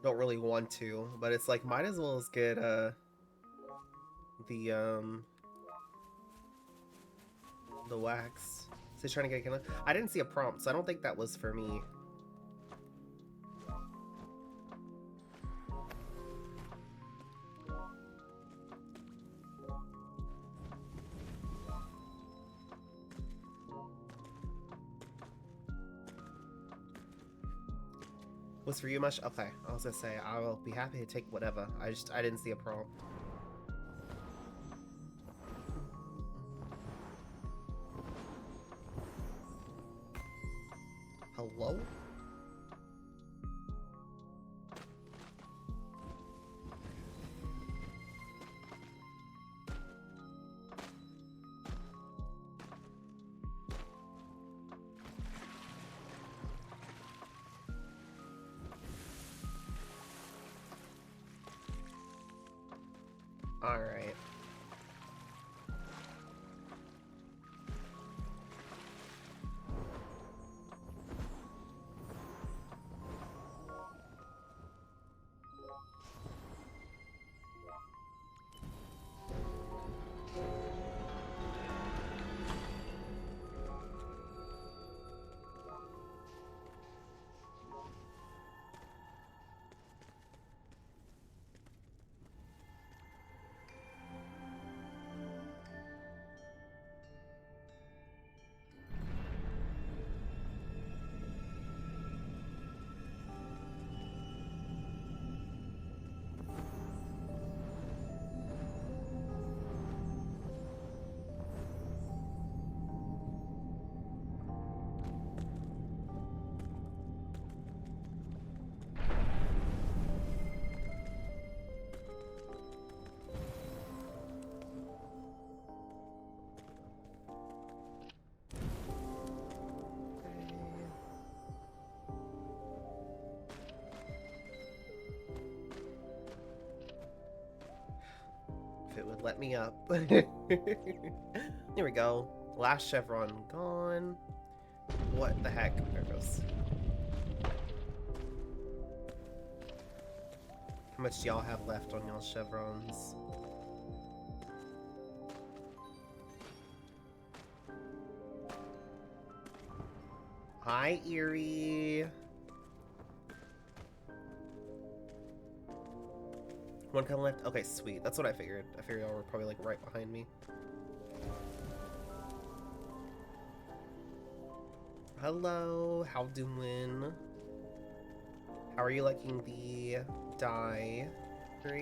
Don't really want to, but it's like might as well as get the wax. So he's trying to get a killer. I didn't see a prompt, so I don't think that was for me. Was for you much? Okay, I was gonna say I will be happy to take whatever. I didn't see a prompt. Hello? All right. it would let me up. Here we go. Last chevron gone. What the heck? There it goes. How much do y'all have left on y'all's chevrons? Hi, Eerie. One kind left. Okay, sweet. That's what I figured. I figured y'all were probably like right behind me. Hello, how doing? How are you liking the dye? Are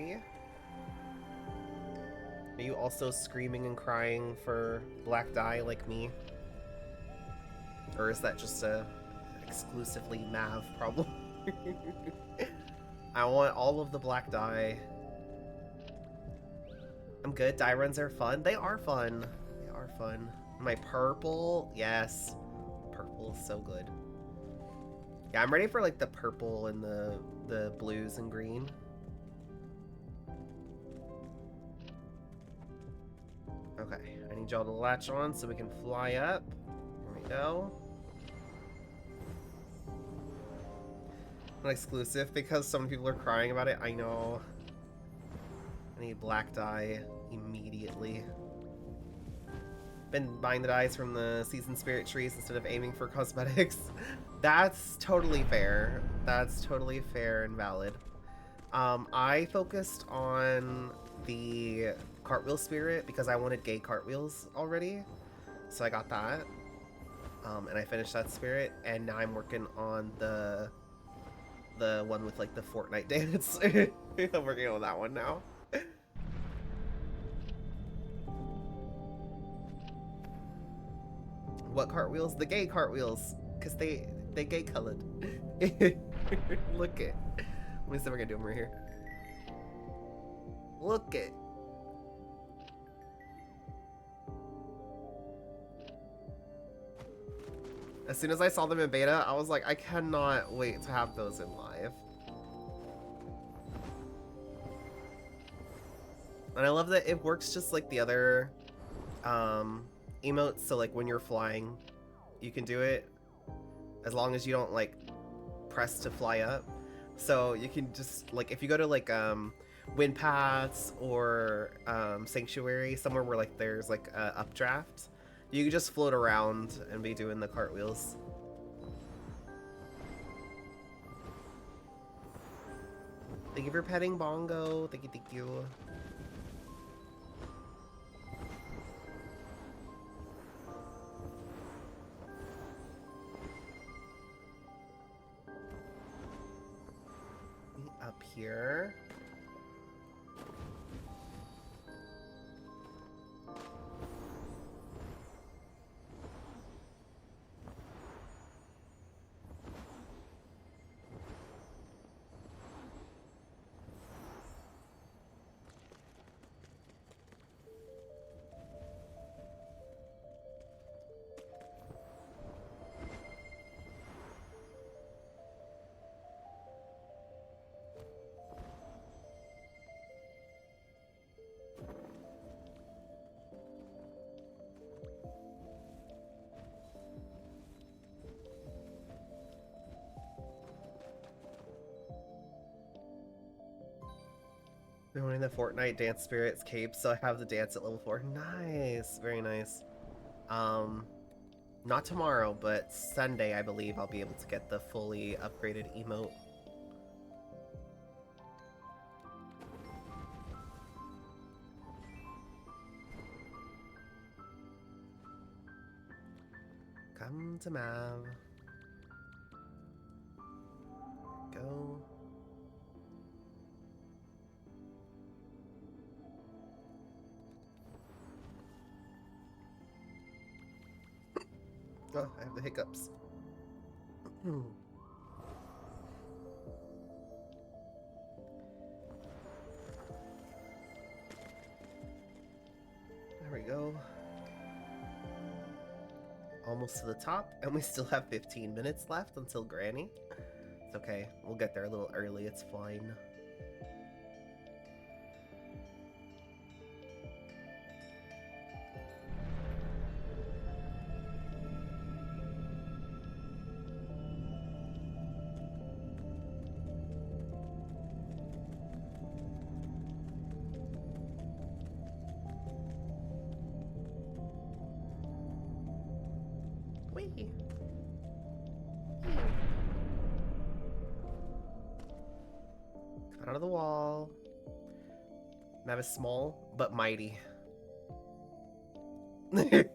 you also screaming and crying for black dye like me? Or is that just a exclusively Mav problem? I want all of the black dye. I'm good. Dye runs are fun. They are fun. They are fun. My purple, yes. Purple is so good. Yeah, I'm ready for like the purple and the blues and green. Okay, I need y'all to latch on so we can fly up. There we go. Not exclusive because so many people are crying about it. I know. I need black dye immediately. Been buying the dyes from the season spirit trees instead of aiming for cosmetics. That's totally fair. That's totally fair and valid. I focused on the cartwheel spirit because I wanted gay cartwheels already. So I got that. And I finished that spirit, and now I'm working on the one with like the Fortnite dance. I'm working on that one now. What cartwheels? The gay cartwheels, cause they gay colored. Look it. Let me see if I can do them right here. Look it. As soon as I saw them in beta, I was like, I cannot wait to have those in live. And I love that it works just like the other emotes, so like when you're flying, you can do it as long as you don't like press to fly up. So you can just like, if you go to like wind paths or sanctuary, somewhere where like there's like a updraft, you can just float around and be doing the cartwheels. Thank you for petting Bongo. Thank you, thank you. Up here. Been winning the Fortnite Dance Spirits cape, so I have the dance at level 4. Nice, very nice. Not tomorrow, but Sunday, I believe I'll be able to get the fully upgraded emote. Come to Mav. Go. Oh, I have the hiccups. There we go. Almost to the top, and we still have 15 minutes left until Granny. It's okay, we'll get there a little early, it's fine. Out of the wall. Mav is small, but mighty. I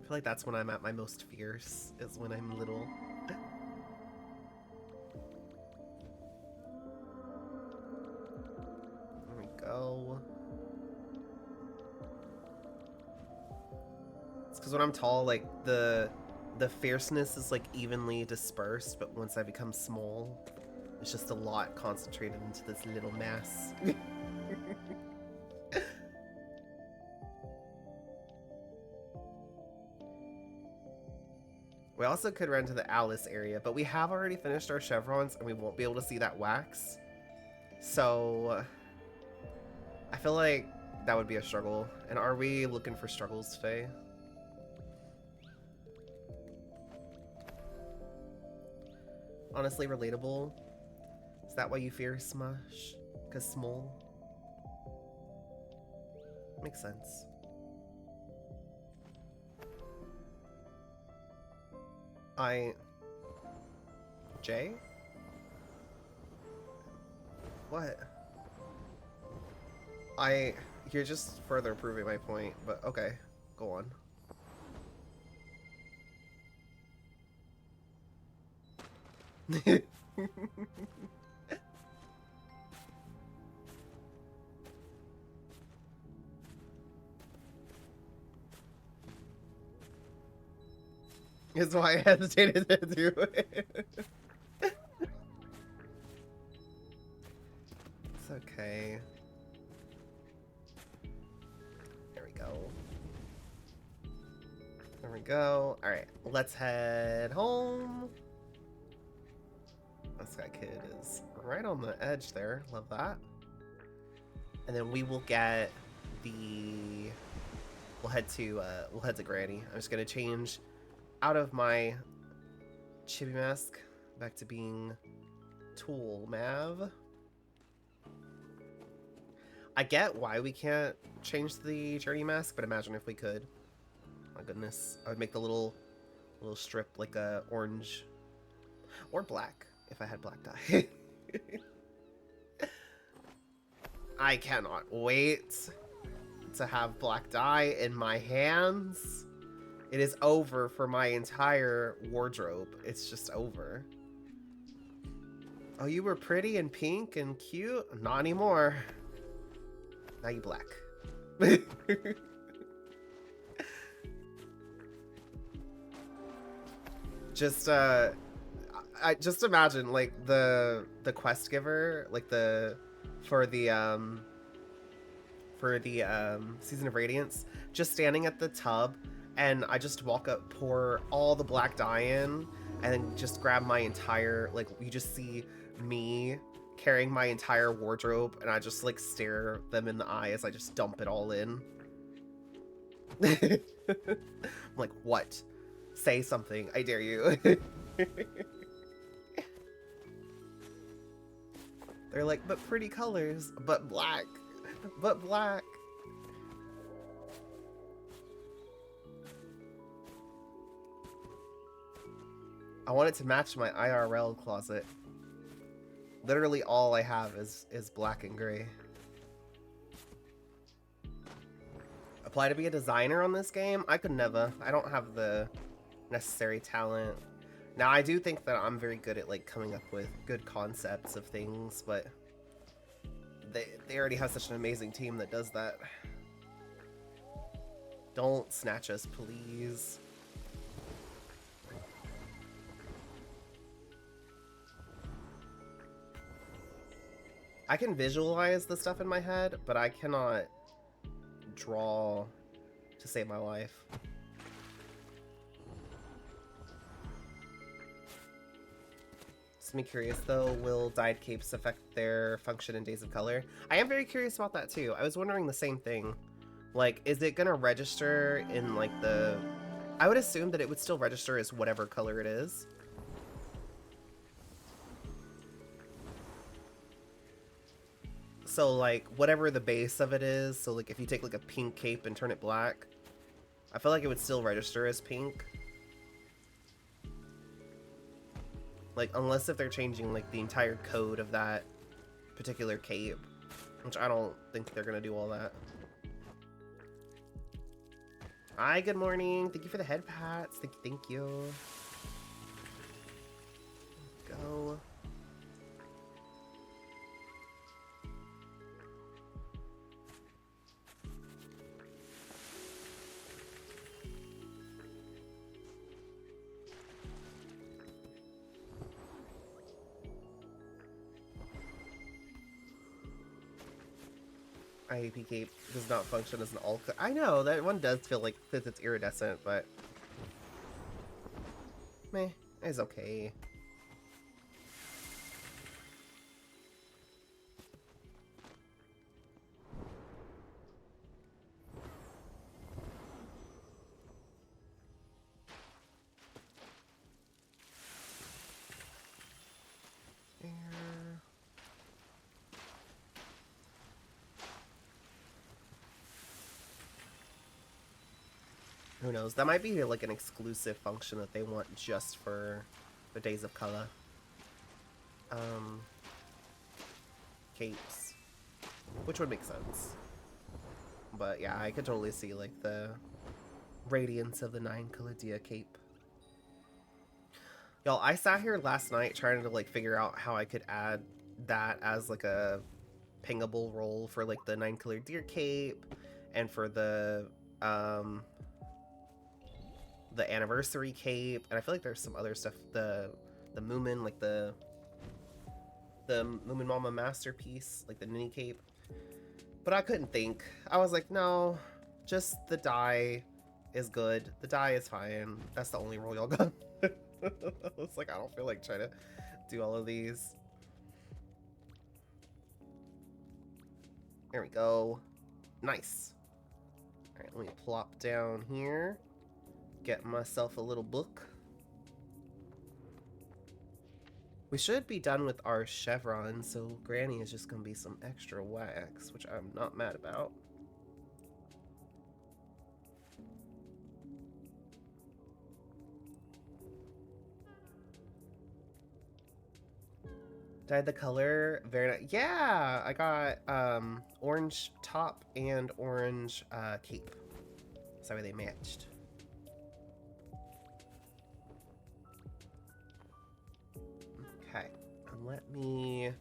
feel like that's when I'm at my most fierce, is when I'm little. There we go. It's because when I'm tall, like, the fierceness is, like, evenly dispersed, but once I become small, it's just a lot concentrated into this little mass. We also could run to the Alice area, but we have already finished our chevrons and we won't be able to see that wax. So I feel like that would be a struggle. And are we looking for struggles today? Honestly, relatable. Is that why you fear Smush? Because small? Makes sense. Jay? What? You're just further proving my point, but okay, go on. Is why I hesitated to do it. It's okay. There we go. There we go. Alright, let's head home. This guy kid is right on the edge there. Love that. And then we will get the... We'll head to Granny. I'm just gonna change out of my Chibi mask back to being Tool Mav. I get why we can't change the Journey mask, but imagine if we could. My goodness, I would make the little strip like a orange or black if I had black dye. I cannot wait to have black dye in my hands. It is over for my entire wardrobe. It's just over. Oh, you were pretty and pink and cute? Not anymore. Now you black. Just I just imagine like the quest giver, like for the Season of Radiance, just standing at the tub, and I just walk up, pour all the black dye in, and then just grab my entire, like, you just see me carrying my entire wardrobe, and I just like stare them in the eye as I just dump it all in. I'm like, what? Say something, I dare you. They're like, but pretty colors, but black, but black. I want it to match my IRL closet. Literally all I have is black and gray. Apply to be a designer on this game? I could never. I don't have the necessary talent. Now, I do think that I'm very good at like coming up with good concepts of things, but they already have such an amazing team that does that. Don't snatch us, please. I can visualize the stuff in my head, but I cannot draw to save my life. Just me curious though, will dyed capes affect their function in Days of Color? I am very curious about that too. I was wondering the same thing. Like, is it gonna register in like the... I would assume that it would still register as whatever color it is. So like whatever the base of it is, so like if you take like a pink cape and turn it black, I feel like it would still register as pink. Like, unless if they're changing, like, the entire code of that particular cape. Which I don't think they're gonna do all that. Hi, good morning. Thank you for the head pats. Thank you. Go. IAP cape does not function as an alt. I know, that one does feel like that it's iridescent, but meh, it's okay. Who knows? That might be like an exclusive function that they want just for the Days of Color. Capes. Which would make sense. But yeah, I could totally see like the radiance of the 9 Caladia cape. Y'all, I sat here last night trying to like figure out how I could add that as like a pingable role for like the 9 Caladia cape and for the anniversary cape, and I feel like there's some other stuff, the Moomin, like the Moomin Mama masterpiece, like the Ninny cape, but I couldn't think. I was like, no, just the dye is good. The dye is fine. That's the only role y'all got. I was like, I don't feel like trying to do all of these. There we go. Nice. All right, let me plop down here. Get myself a little book. We should be done with our chevron, so Granny is just gonna be some extra wax, which I'm not mad about. Dyed the color, very nice. Yeah, I got orange top and orange cape. Sorry, they matched. Okay, and let me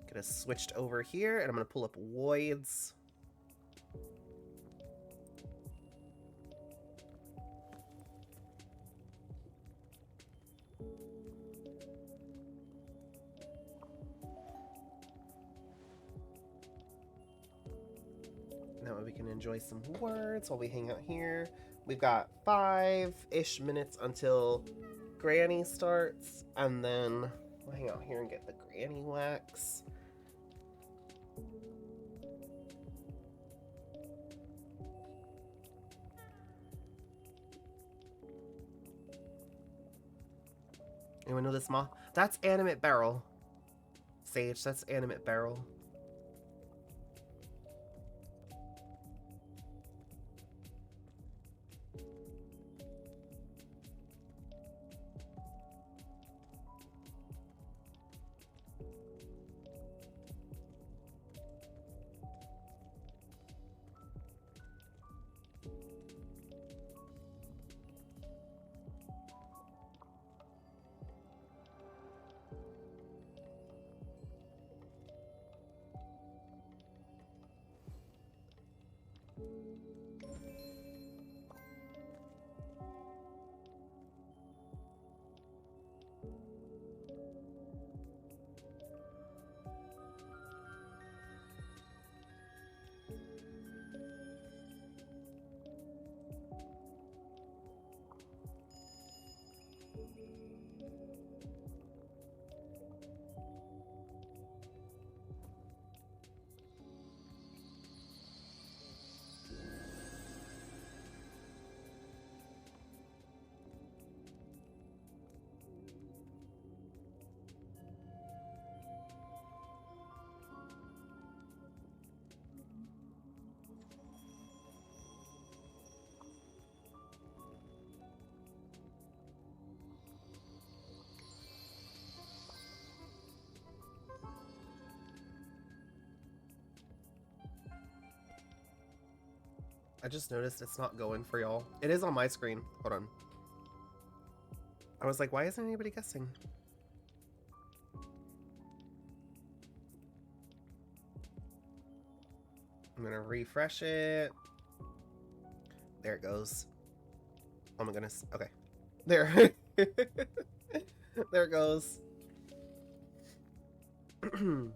get us switched over here, and I'm gonna pull up Voids. Now we can enjoy some words while we hang out here. We've got 5-ish minutes until Granny starts, and then we'll hang out here and get the Granny wax. Anyone know this moth? That's Animate Barrel. Sage, that's Animate Barrel. I just noticed it's not going for y'all. It is on my screen. Hold on. I was like, why isn't anybody guessing? I'm gonna refresh it. There it goes. Oh my goodness. Okay. There. There it goes. I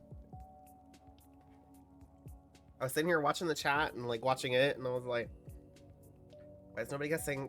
was sitting here watching the chat and like watching it, and I was like, why is nobody guessing?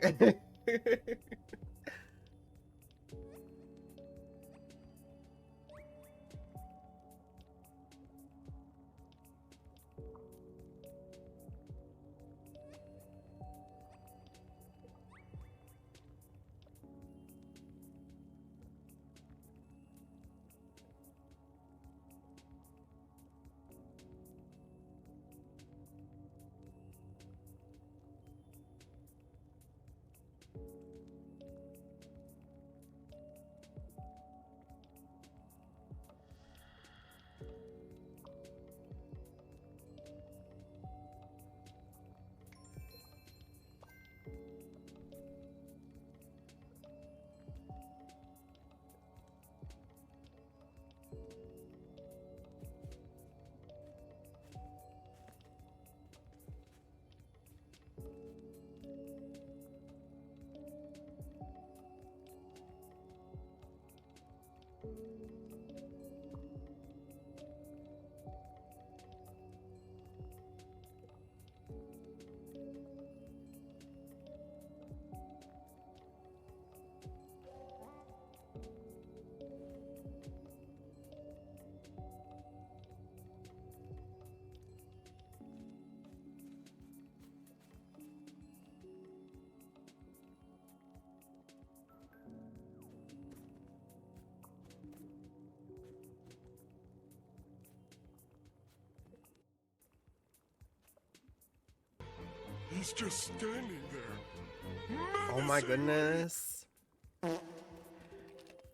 He's just standing there. Oh my goodness.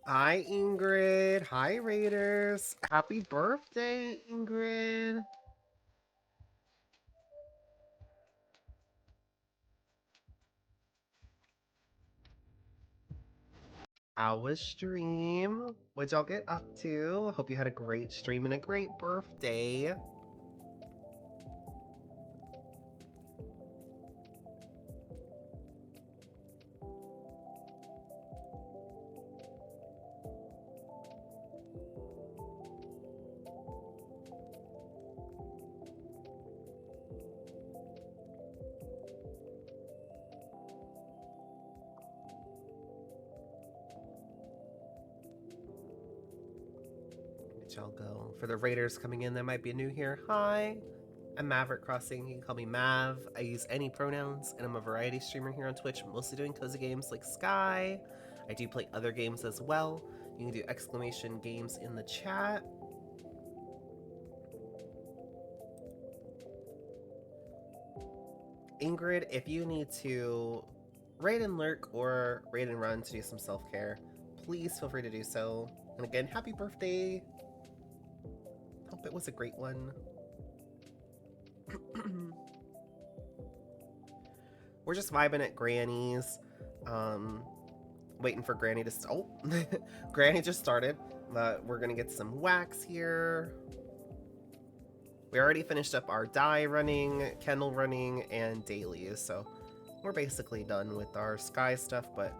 Hi, Ingrid. Hi, Raiders. Happy birthday, Ingrid. How was stream? What'd y'all get up to? Hope you had a great stream and a great birthday. Y'all go. For the Raiders coming in that might be new here. Hi, I'm Maverick Crossing. You can call me Mav. I use any pronouns, and I'm a variety streamer here on Twitch, mostly doing cozy games like Sky. I do play other games as well. You can do exclamation games in the chat. Ingrid, if you need to raid and lurk or raid and run to do some self-care, please feel free to do so. And again, happy birthday! Hope it was a great one. We're just vibing at Granny's. Waiting for Granny to Granny just started, but we're gonna get some wax here. We already finished up our dye running, Kendall running, and dailies, so we're basically done with our Sky stuff, but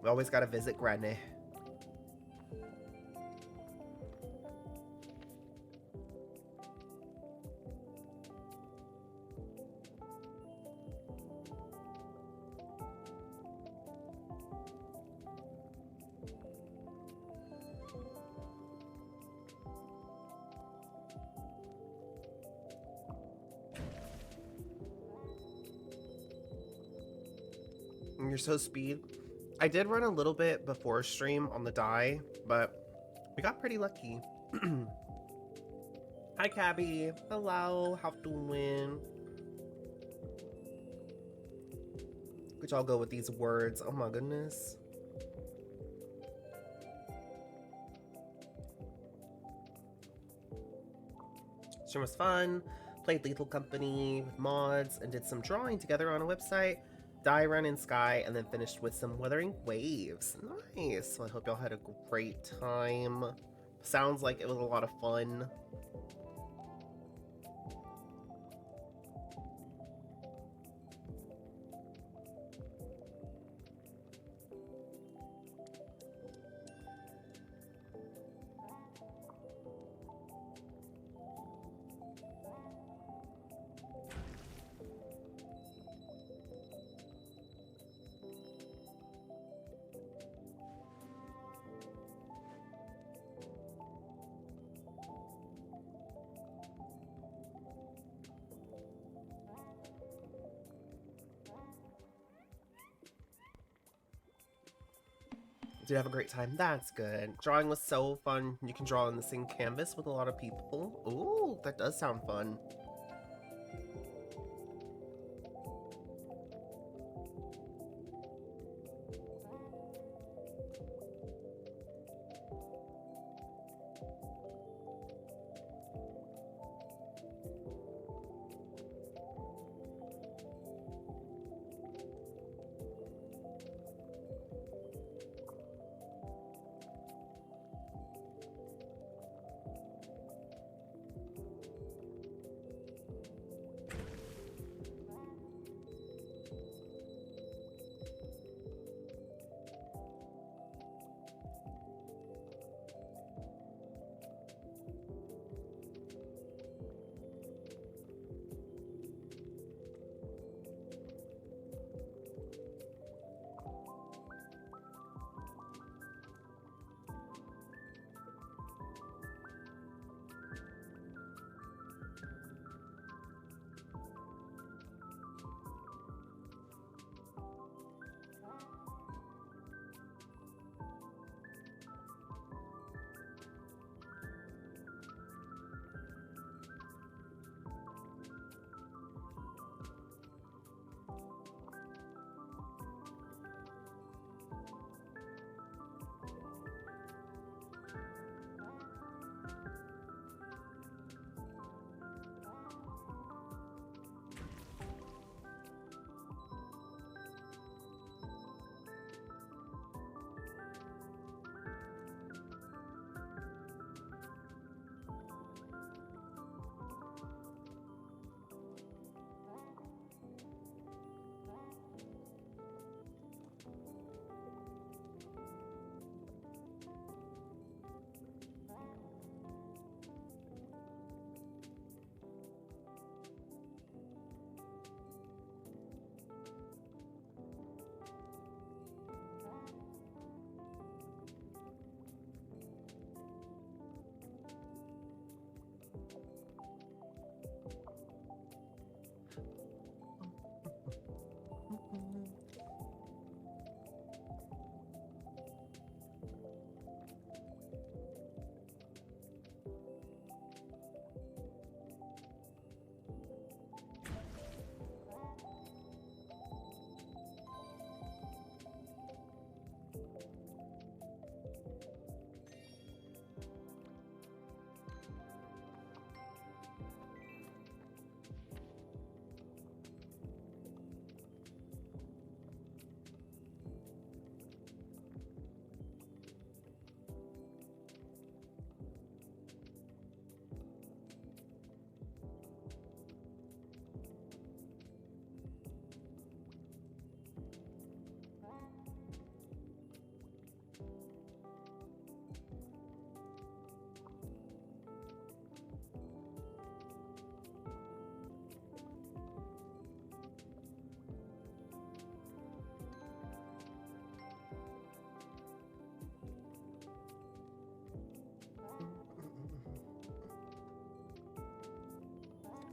we always gotta visit Granny. You're so speed. I did run a little bit before stream on the dye, but we got pretty lucky. Hi, Cabby. Hello. How doing? Could y'all go with these words? Oh my goodness. Stream was fun. played Lethal Company with mods, and did some drawing together on a website, Die Run in Sky, and then finished with some Wuthering Waves. Nice. So I hope y'all had a great time. Sounds like it was a lot of fun. Did you have a great time? That's good. Drawing was so fun. You can draw on the same canvas with a lot of people. Ooh, that does sound fun.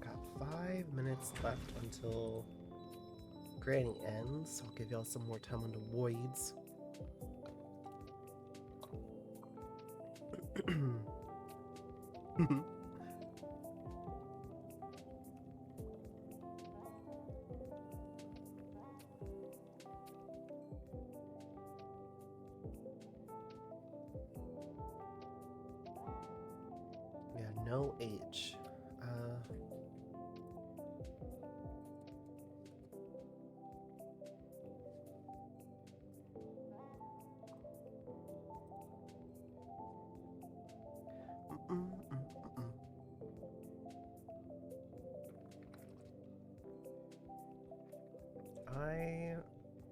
Got 5 minutes left until Granny ends, so I'll give y'all some more time on the voids. Yeah, no H.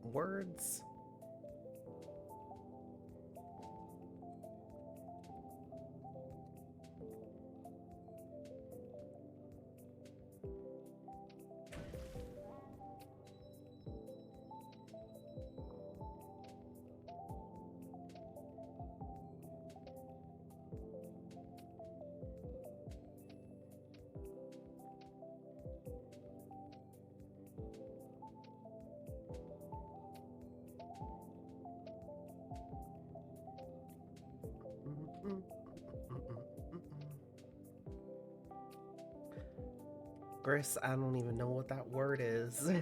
Words. Gris, I don't even know what that word is.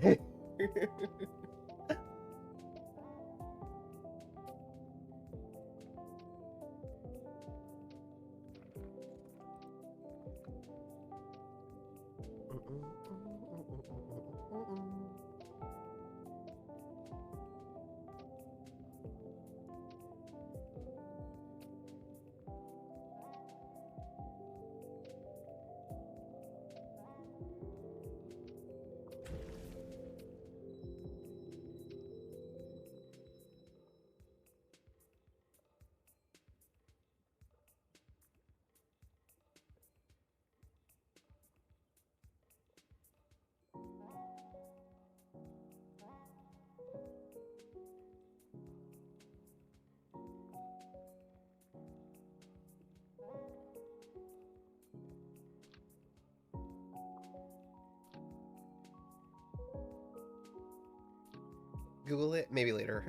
Google it, maybe later.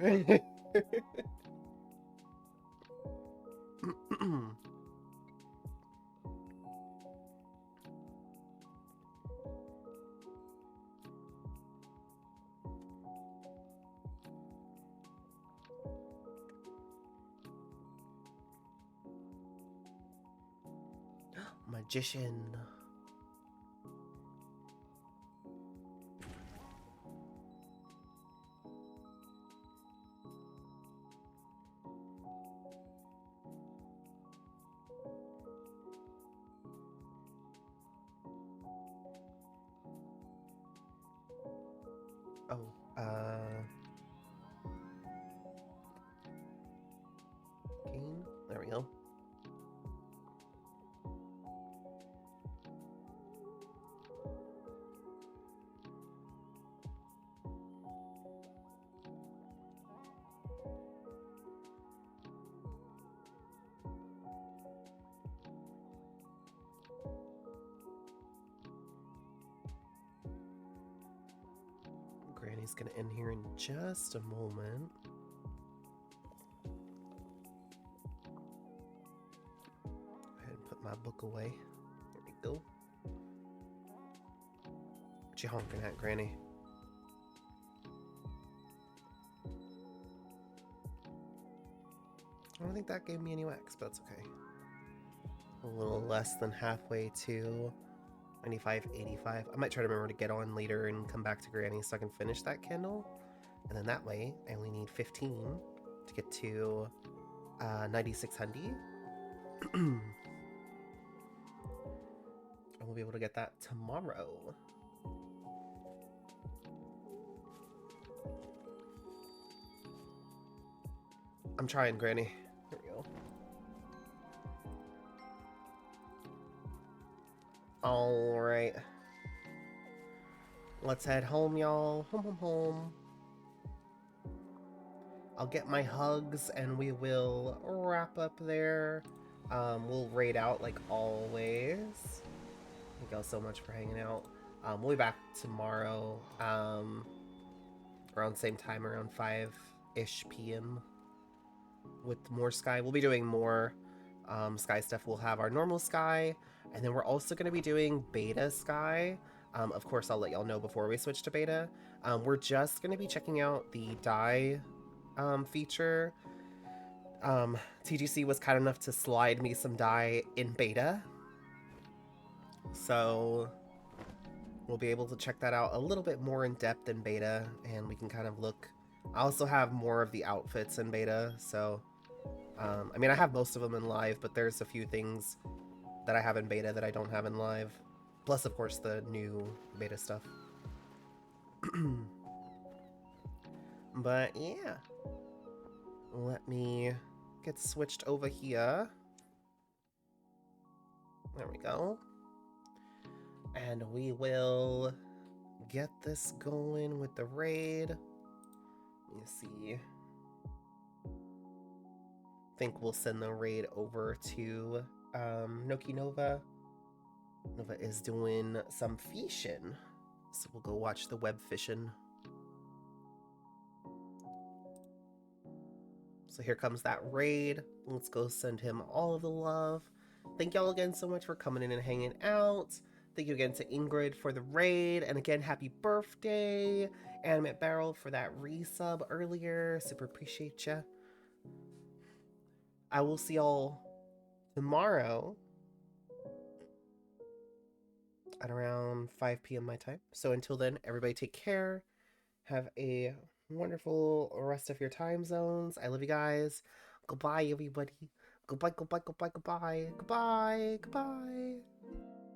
Magician. Oh, Kane? There we go. Granny's gonna end here in just a moment. Go ahead and put my book away. There we go. What you honking at, Granny? I don't think that gave me any wax, but that's okay. A little less than halfway to 95.85. I might try to remember to get on later and come back to Granny so I can finish that candle. And then that way, I only need 15 to get to 9600. And we'll be able to get that tomorrow. I'm trying, Granny. Here we go. Alright. Let's head home, y'all. Home. I'll get my hugs and we will wrap up there. We'll raid out like always. Thank y'all so much for hanging out. We'll be back tomorrow around same time, around 5-ish p.m. with more Sky. We'll be doing more Sky stuff. We'll have our normal Sky, and then we're also going to be doing beta Sky. Of course, I'll let y'all know before we switch to beta. We're just going to be checking out the dye feature. TGC was kind enough to slide me some dye in beta, so we'll be able to check that out a little bit more in depth in beta, and we can kind of look. I also have more of the outfits in beta, so I mean, I have most of them in live, but there's a few things that I have in beta that I don't have in live, plus of course the new beta stuff. But yeah, let me get switched over here. There we go. And we will get this going with the raid. Let me see. I think we'll send the raid over to Noki Nova. Nova is doing some fishing, so we'll go watch the web fishing. So here comes that raid. Let's go send him all of the love. Thank y'all again so much for coming in and hanging out. Thank you again to Ingrid for the raid. And again, happy birthday, Animate Barrel, for that resub earlier. Super appreciate ya. I will see y'all tomorrow at around 5 p.m. my time. So until then, everybody take care. Have a wonderful rest of your time zones. I love you guys. Goodbye, everybody. Goodbye, goodbye, goodbye, goodbye. Goodbye, goodbye.